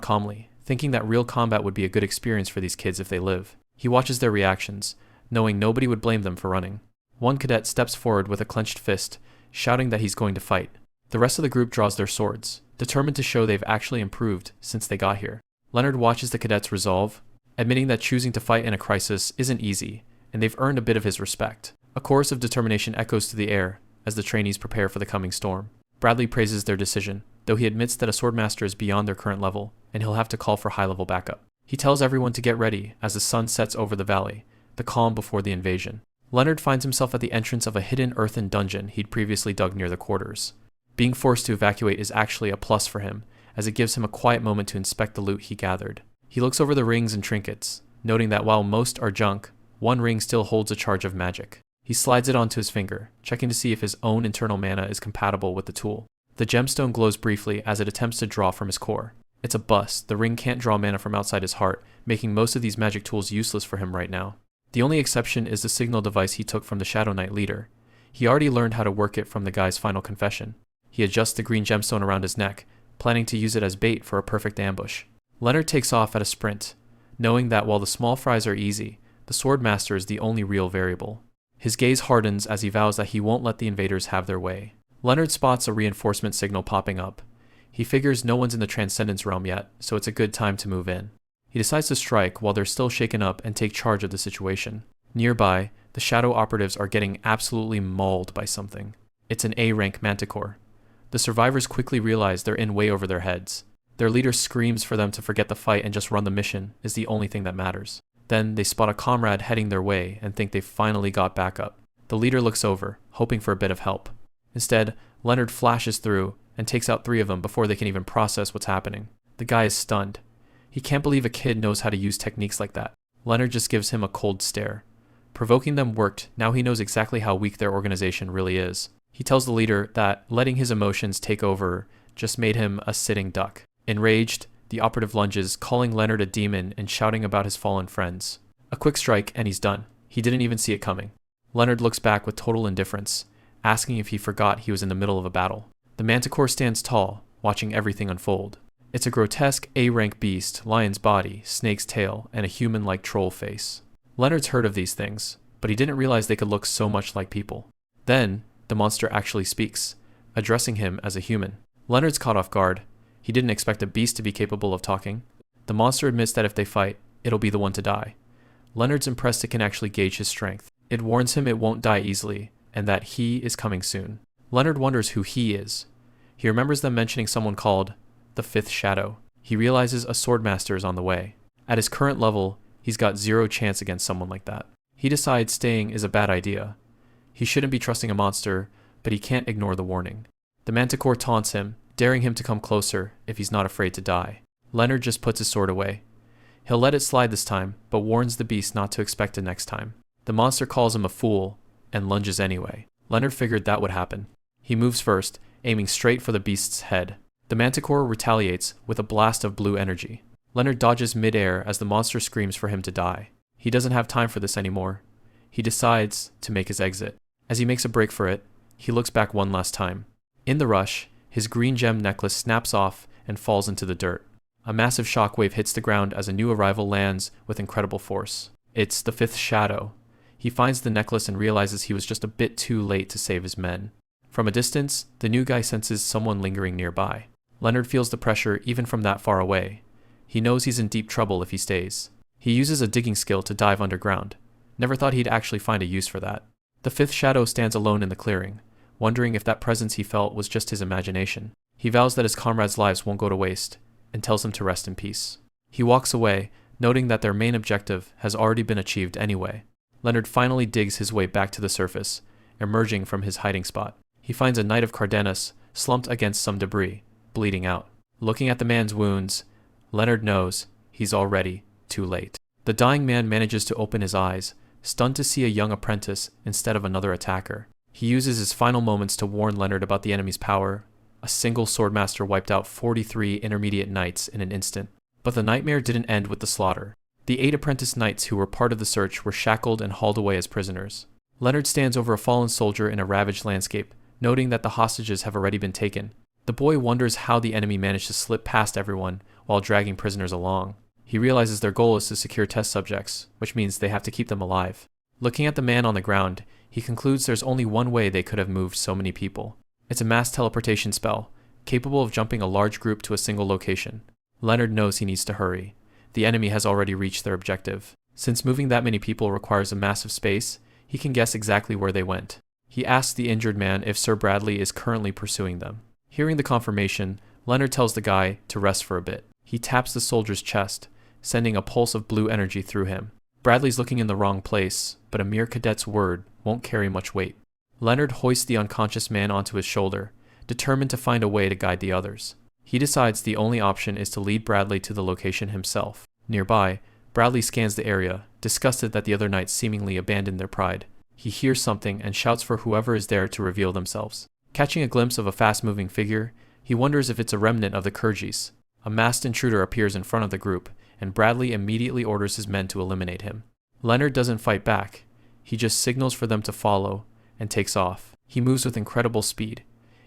calmly, thinking that real combat would be a good experience for these kids if they live. He watches their reactions, knowing nobody would blame them for running. One cadet steps forward with a clenched fist, shouting that he's going to fight. The rest of the group draws their swords, determined to show they've actually improved since they got here. Leonard watches the cadets resolve, admitting that choosing to fight in a crisis isn't easy, and they've earned a bit of his respect. A chorus of determination echoes through the air as the trainees prepare for the coming storm. Bradley praises their decision, though he admits that a swordmaster is beyond their current level, and he'll have to call for high-level backup. He tells everyone to get ready as the sun sets over the valley, the calm before the invasion. Leonard finds himself at the entrance of a hidden earthen dungeon he'd previously dug near the quarters. Being forced to evacuate is actually a plus for him, as it gives him a quiet moment to inspect the loot he gathered. He looks over the rings and trinkets, noting that while most are junk, one ring still holds a charge of magic. He slides it onto his finger, checking to see if his own internal mana is compatible with the tool. The gemstone glows briefly as it attempts to draw from his core. It's a bust. The ring can't draw mana from outside his heart, making most of these magic tools useless for him right now. The only exception is the signal device he took from the Shadow Knight leader. He already learned how to work it from the guy's final confession. He adjusts the green gemstone around his neck, planning to use it as bait for a perfect ambush. Leonard takes off at a sprint, knowing that while the small fries are easy, the Swordmaster is the only real variable. His gaze hardens as he vows that he won't let the invaders have their way. Leonard spots a reinforcement signal popping up. He figures no one's in the Transcendence realm yet, so it's a good time to move in. He decides to strike while they're still shaken up and take charge of the situation. Nearby, the shadow operatives are getting absolutely mauled by something. It's an A-rank manticore. The survivors quickly realize they're in way over their heads. Their leader screams for them to forget the fight and just run the mission is the only thing that matters. Then they spot a comrade heading their way and think they've finally got backup. The leader looks over, hoping for a bit of help. Instead, Leonard flashes through and takes out 3 of them before they can even process what's happening. The guy is stunned. He can't believe a kid knows how to use techniques like that. Leonard just gives him a cold stare. Provoking them worked, now he knows exactly how weak their organization really is. He tells the leader that letting his emotions take over just made him a sitting duck. Enraged, the operative lunges, calling Leonard a demon and shouting about his fallen friends. A quick strike and he's done. He didn't even see it coming. Leonard looks back with total indifference, asking if he forgot he was in the middle of a battle. The manticore stands tall, watching everything unfold. It's a grotesque A-rank beast, lion's body, snake's tail, and a human-like troll face. Leonard's heard of these things, but he didn't realize they could look so much like people. Then, the monster actually speaks, addressing him as a human. Leonard's caught off guard. He didn't expect a beast to be capable of talking. The monster admits that if they fight, it'll be the one to die. Leonard's impressed it can actually gauge his strength. It warns him it won't die easily, and that he is coming soon. Leonard wonders who he is. He remembers them mentioning someone called the 5th Shadow. He realizes a swordmaster is on the way. At his current level, he's got 0 chance against someone like that. He decides staying is a bad idea. He shouldn't be trusting a monster, but he can't ignore the warning. The manticore taunts him, daring him to come closer if he's not afraid to die. Leonard just puts his sword away. He'll let it slide this time, but warns the beast not to expect it next time. The monster calls him a fool, and lunges anyway. Leonard figured that would happen. He moves first, aiming straight for the beast's head. The manticore retaliates with a blast of blue energy. Leonard dodges mid-air as the monster screams for him to die. He doesn't have time for this anymore. He decides to make his exit. As he makes a break for it, He looks back one last time. In the rush, his green gem necklace snaps off and falls into the dirt. A massive shockwave hits the ground as a new arrival lands with incredible force. It's the fifth shadow. He finds the necklace and realizes he was just a bit too late to save his men. From a distance, the new guy senses someone lingering nearby. Leonard feels the pressure even from that far away. He knows he's in deep trouble if he stays. He uses a digging skill to dive underground. Never thought he'd actually find a use for that. The fifth shadow stands alone in the clearing, wondering if that presence he felt was just his imagination. He vows that his comrades' lives won't go to waste, and tells them to rest in peace. He walks away, noting that their main objective has already been achieved anyway. Leonard finally digs his way back to the surface, emerging from his hiding spot. He finds a knight of Cardanus slumped against some debris, bleeding out. Looking at the man's wounds, Leonard knows he's already too late. The dying man manages to open his eyes, stunned to see a young apprentice instead of another attacker. He uses his final moments to warn Leonard about the enemy's power. A single swordmaster wiped out 43 intermediate knights in an instant. But the nightmare didn't end with the slaughter. The 8 apprentice knights who were part of the search were shackled and hauled away as prisoners. Leonard stands over a fallen soldier in a ravaged landscape, noting that the hostages have already been taken. The boy wonders how the enemy managed to slip past everyone while dragging prisoners along. He realizes their goal is to secure test subjects, which means they have to keep them alive. Looking at the man on the ground, he concludes there's only one way they could have moved so many people. It's a mass teleportation spell, capable of jumping a large group to a single location. Leonard knows he needs to hurry. The enemy has already reached their objective. Since moving that many people requires a massive space, he can guess exactly where they went. He asks the injured man if Sir Bradley is currently pursuing them. Hearing the confirmation, Leonard tells the guy to rest for a bit. He taps the soldier's chest, sending a pulse of blue energy through him. Bradley's looking in the wrong place, but a mere cadet's word won't carry much weight. Leonard hoists the unconscious man onto his shoulder, determined to find a way to guide the others. He decides the only option is to lead Bradley to the location himself. Nearby, Bradley scans the area, disgusted that the other knights seemingly abandoned their pride. He hears something and shouts for whoever is there to reveal themselves. Catching a glimpse of a fast-moving figure, he wonders if it's a remnant of the Kyrgyz. A masked intruder appears in front of the group, and Bradley immediately orders his men to eliminate him. Leonard doesn't fight back. He just signals for them to follow and takes off. He moves with incredible speed,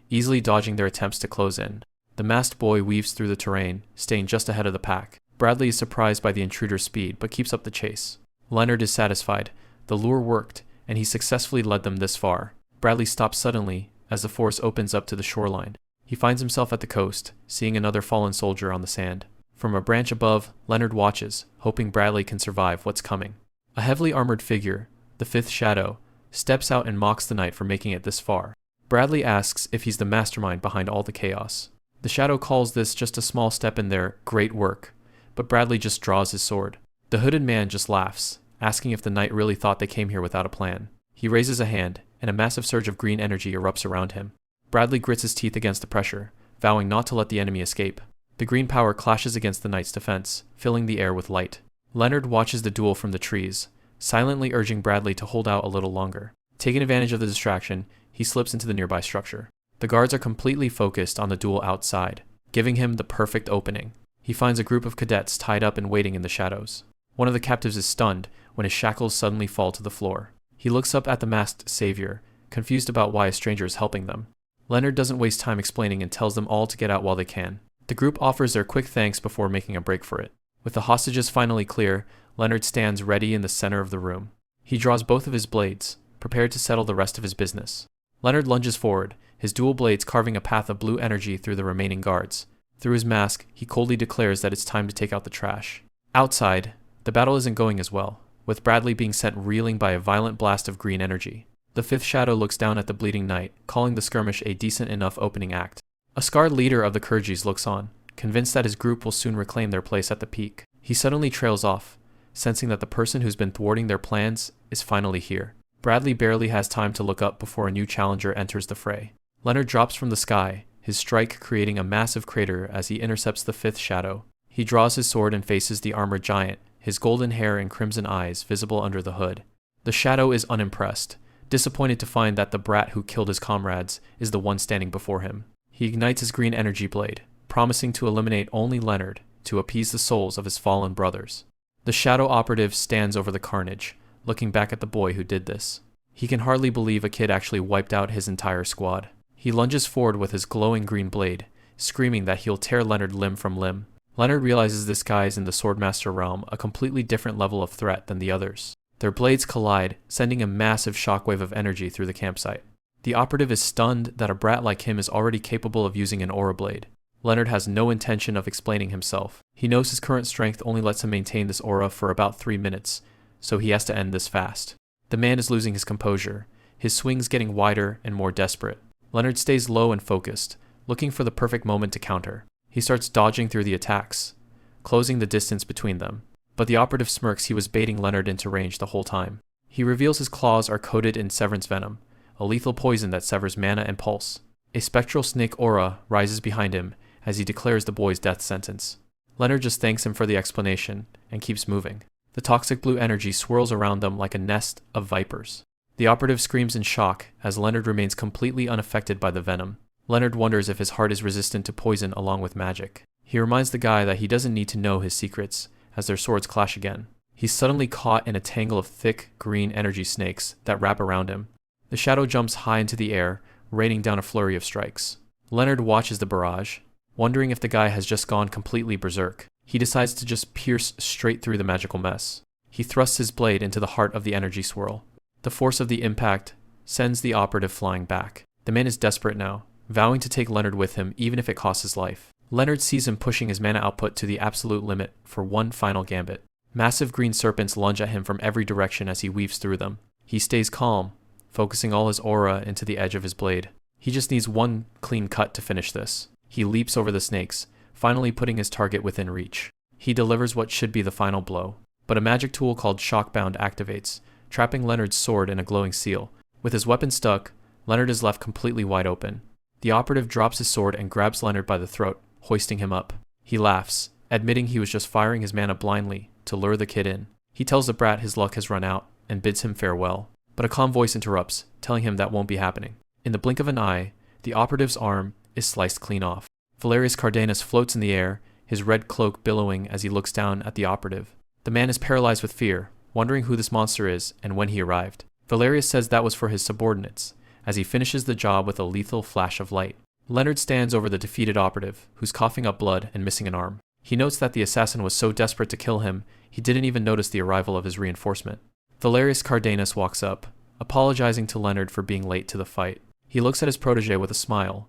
easily dodging their attempts to close in. The masked boy weaves through the terrain, staying just ahead of the pack. Bradley is surprised by the intruder's speed, but keeps up the chase. Leonard is satisfied. The lure worked, and he successfully led them this far. Bradley stops suddenly as the forest opens up to the shoreline. He finds himself at the coast, seeing another fallen soldier on the sand. From a branch above, Leonard watches, hoping Bradley can survive what's coming. A heavily armored figure, the fifth shadow, steps out and mocks the knight for making it this far. Bradley asks if he's the mastermind behind all the chaos. The shadow calls this just a small step in their great work, but Bradley just draws his sword. The hooded man just laughs, asking if the knight really thought they came here without a plan. He raises a hand, and a massive surge of green energy erupts around him. Bradley grits his teeth against the pressure, vowing not to let the enemy escape. The green power clashes against the knight's defense, filling the air with light. Leonard watches the duel from the trees, silently urging Bradley to hold out a little longer. Taking advantage of the distraction, he slips into the nearby structure. The guards are completely focused on the duel outside, giving him the perfect opening. He finds a group of cadets tied up and waiting in the shadows. One of the captives is stunned when his shackles suddenly fall to the floor. He looks up at the masked savior, confused about why a stranger is helping them. Leonard doesn't waste time explaining and tells them all to get out while they can. The group offers their quick thanks before making a break for it. With the hostages finally clear, Leonard stands ready in the center of the room. He draws both of his blades, prepared to settle the rest of his business. Leonard lunges forward, his dual blades carving a path of blue energy through the remaining guards. Through his mask, he coldly declares that it's time to take out the trash. Outside, the battle isn't going as well, with Bradley being sent reeling by a violent blast of green energy. The fifth shadow looks down at the bleeding knight, calling the skirmish a decent enough opening act. A scarred leader of the Kyrgyz looks on, convinced that his group will soon reclaim their place at the peak. He suddenly trails off, sensing that the person who's been thwarting their plans is finally here. Bradley barely has time to look up before a new challenger enters the fray. Leonard drops from the sky, his strike creating a massive crater as he intercepts the fifth shadow. He draws his sword and faces the armored giant, his golden hair and crimson eyes visible under the hood. The shadow is unimpressed, disappointed to find that the brat who killed his comrades is the one standing before him. He ignites his green energy blade, promising to eliminate only Leonard to appease the souls of his fallen brothers. The shadow operative stands over the carnage, looking back at the boy who did this. He can hardly believe a kid actually wiped out his entire squad. He lunges forward with his glowing green blade, screaming that he'll tear Leonard limb from limb. Leonard realizes this guy is in the Swordmaster realm, a completely different level of threat than the others. Their blades collide, sending a massive shockwave of energy through the campsite. The operative is stunned that a brat like him is already capable of using an aura blade. Leonard has no intention of explaining himself. He knows his current strength only lets him maintain this aura for about 3 minutes, so he has to end this fast. The man is losing his composure, his swings getting wider and more desperate. Leonard stays low and focused, looking for the perfect moment to counter. He starts dodging through the attacks, closing the distance between them. But the operative smirks he was baiting Leonard into range the whole time. He reveals his claws are coated in severance venom, a lethal poison that severs mana and pulse. A spectral snake aura rises behind him as he declares the boy's death sentence. Leonard just thanks him for the explanation and keeps moving. The toxic blue energy swirls around them like a nest of vipers. The operative screams in shock as Leonard remains completely unaffected by the venom. Leonard wonders if his heart is resistant to poison along with magic. He reminds the guy that he doesn't need to know his secrets as their swords clash again. He's suddenly caught in a tangle of thick, green energy snakes that wrap around him. The shadow jumps high into the air, raining down a flurry of strikes. Leonard watches the barrage, wondering if the guy has just gone completely berserk. He decides to just pierce straight through the magical mess. He thrusts his blade into the heart of the energy swirl. The force of the impact sends the operative flying back. The man is desperate now, vowing to take Leonard with him even if it costs his life. Leonard sees him pushing his mana output to the absolute limit for one final gambit. Massive green serpents lunge at him from every direction as he weaves through them. He stays calm, focusing all his aura into the edge of his blade. He just needs one clean cut to finish this. He leaps over the snakes, finally putting his target within reach. He delivers what should be the final blow, but a magic tool called Shockbound activates, trapping Leonard's sword in a glowing seal. With his weapon stuck, Leonard is left completely wide open. The operative drops his sword and grabs Leonard by the throat, hoisting him up. He laughs, admitting he was just firing his mana blindly to lure the kid in. He tells the brat his luck has run out and bids him farewell, but a calm voice interrupts, telling him that won't be happening. In the blink of an eye, the operative's arm is sliced clean off. Valerius Cardanus floats in the air, his red cloak billowing as he looks down at the operative. The man is paralyzed with fear, wondering who this monster is and when he arrived. Valerius says that was for his subordinates, as he finishes the job with a lethal flash of light. Leonard stands over the defeated operative, who's coughing up blood and missing an arm. He notes that the assassin was so desperate to kill him, he didn't even notice the arrival of his reinforcement. Valerius Cardanus walks up, apologizing to Leonard for being late to the fight. He looks at his protege with a smile,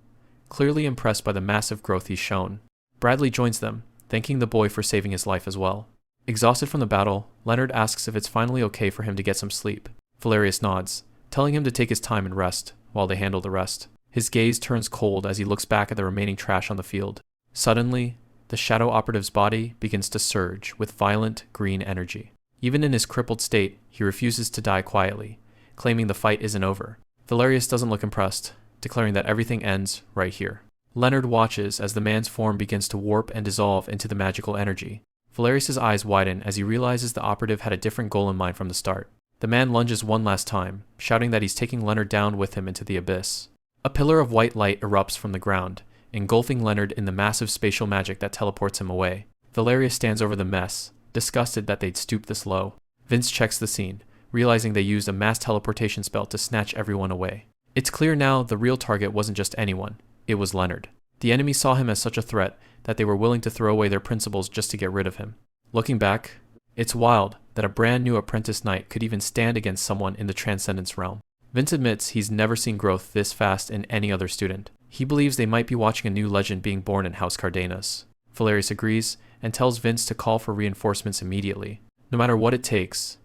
clearly impressed by the massive growth he's shown. Bradley joins them, thanking the boy for saving his life as well. Exhausted from the battle, Leonard asks if it's finally okay for him to get some sleep. Valerius nods, telling him to take his time and rest, while they handle the rest. His gaze turns cold as he looks back at the remaining trash on the field. Suddenly, the shadow operative's body begins to surge with violent green energy. Even in his crippled state, he refuses to die quietly, claiming the fight isn't over. Valerius doesn't look impressed, declaring that everything ends right here. Leonard watches as the man's form begins to warp and dissolve into the magical energy. Valerius' eyes widen as he realizes the operative had a different goal in mind from the start. The man lunges one last time, shouting that he's taking Leonard down with him into the abyss. A pillar of white light erupts from the ground, engulfing Leonard in the massive spatial magic that teleports him away. Valerius stands over the mess, disgusted that they'd stooped this low. Vince checks the scene, realizing they used a mass teleportation spell to snatch everyone away. It's clear now the real target wasn't just anyone, it was Leonard. The enemy saw him as such a threat that they were willing to throw away their principles just to get rid of him. Looking back, it's wild that a brand new apprentice knight could even stand against someone in the Transcendence realm. Vince admits he's never seen growth this fast in any other student. He believes they might be watching a new legend being born in House Cardanus. Valerius agrees and tells Vince to call for reinforcements immediately. No matter what it takes,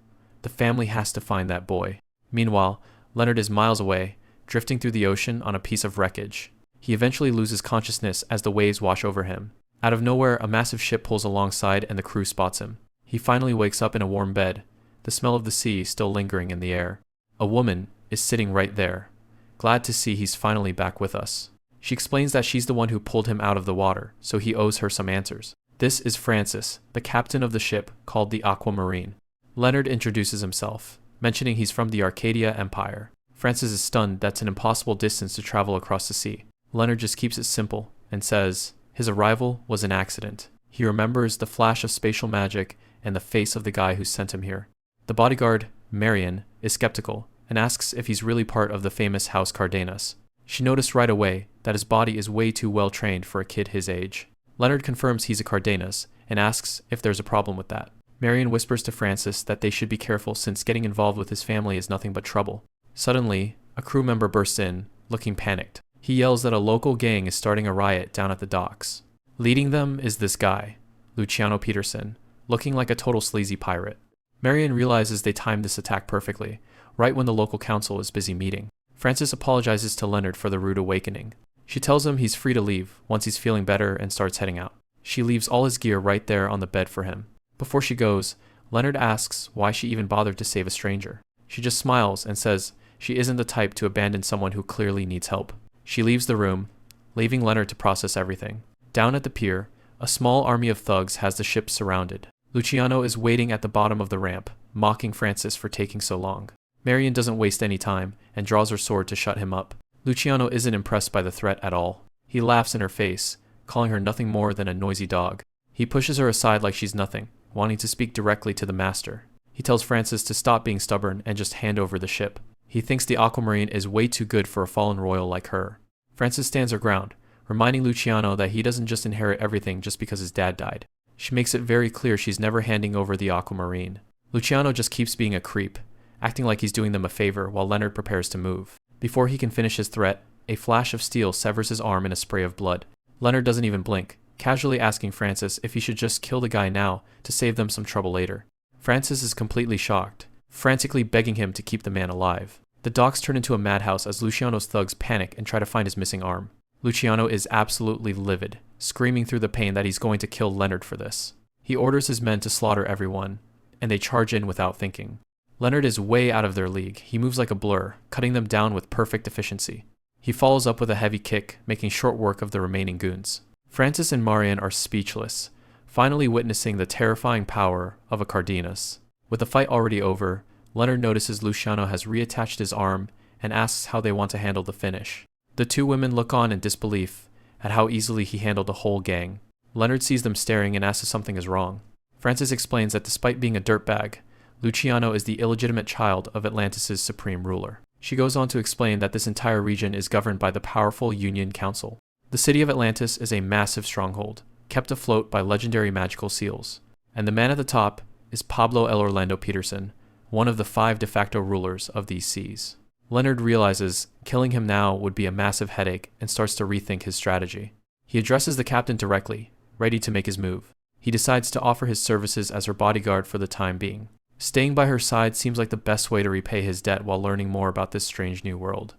the family has to find that boy. Meanwhile, Leonard is miles away, drifting through the ocean on a piece of wreckage. He eventually loses consciousness as the waves wash over him. Out of nowhere, a massive ship pulls alongside and the crew spots him. He finally wakes up in a warm bed, the smell of the sea still lingering in the air. A woman is sitting right there, glad to see he's finally back with us. She explains that she's the one who pulled him out of the water, so he owes her some answers. This is Francis, the captain of the ship called the Aquamarine. Leonard introduces himself, mentioning he's from the Arcadia Empire. Francis is stunned that's an impossible distance to travel across the sea. Leonard just keeps it simple and says his arrival was an accident. He remembers the flash of spatial magic and the face of the guy who sent him here. The bodyguard, Marion, is skeptical, and asks if he's really part of the famous House Cardanus. She noticed right away that his body is way too well trained for a kid his age. Leonard confirms he's a Cardanus and asks if there's a problem with that. Marion whispers to Francis that they should be careful since getting involved with his family is nothing but trouble. Suddenly, a crew member bursts in, looking panicked. He yells that a local gang is starting a riot down at the docks. Leading them is this guy, Luciano Peterson, looking like a total sleazy pirate. Marion realizes they timed this attack perfectly, right when the local council is busy meeting. Francis apologizes to Leonard for the rude awakening. She tells him he's free to leave once he's feeling better and starts heading out. She leaves all his gear right there on the bed for him. Before she goes, Leonard asks why she even bothered to save a stranger. She just smiles and says she isn't the type to abandon someone who clearly needs help. She leaves the room, leaving Leonard to process everything. Down at the pier, a small army of thugs has the ship surrounded. Luciano is waiting at the bottom of the ramp, mocking Francis for taking so long. Marion doesn't waste any time and draws her sword to shut him up. Luciano isn't impressed by the threat at all. He laughs in her face, calling her nothing more than a noisy dog. He pushes her aside like she's nothing, wanting to speak directly to the master. He tells Francis to stop being stubborn and just hand over the ship. He thinks the aquamarine is way too good for a fallen royal like her. Francis stands her ground, reminding Luciano that he doesn't just inherit everything just because his dad died. She makes it very clear she's never handing over the aquamarine. Luciano just keeps being a creep, acting like he's doing them a favor while Leonard prepares to move. Before he can finish his threat, a flash of steel severs his arm in a spray of blood. Leonard doesn't even blink, casually asking Francis if he should just kill the guy now to save them some trouble later. Francis is completely shocked, frantically begging him to keep the man alive. The docks turn into a madhouse as Luciano's thugs panic and try to find his missing arm. Luciano is absolutely livid, screaming through the pain that he's going to kill Leonard for this. He orders his men to slaughter everyone, and they charge in without thinking. Leonard is way out of their league. He moves like a blur, cutting them down with perfect efficiency. He follows up with a heavy kick, making short work of the remaining goons. Francis and Marion are speechless, finally witnessing the terrifying power of a Cardanus. With the fight already over, Leonard notices Luciano has reattached his arm and asks how they want to handle the finish. The two women look on in disbelief at how easily he handled the whole gang. Leonard sees them staring and asks if something is wrong. Francis explains that despite being a dirtbag, Luciano is the illegitimate child of Atlantis' supreme ruler. She goes on to explain that this entire region is governed by the powerful Union Council. The city of Atlantis is a massive stronghold, kept afloat by legendary magical seals. And the man at the top is Pablo El Orlando Peterson, one of the 5 de facto rulers of these seas. Leonard realizes killing him now would be a massive headache and starts to rethink his strategy. He addresses the captain directly, ready to make his move. He decides to offer his services as her bodyguard for the time being. Staying by her side seems like the best way to repay his debt while learning more about this strange new world.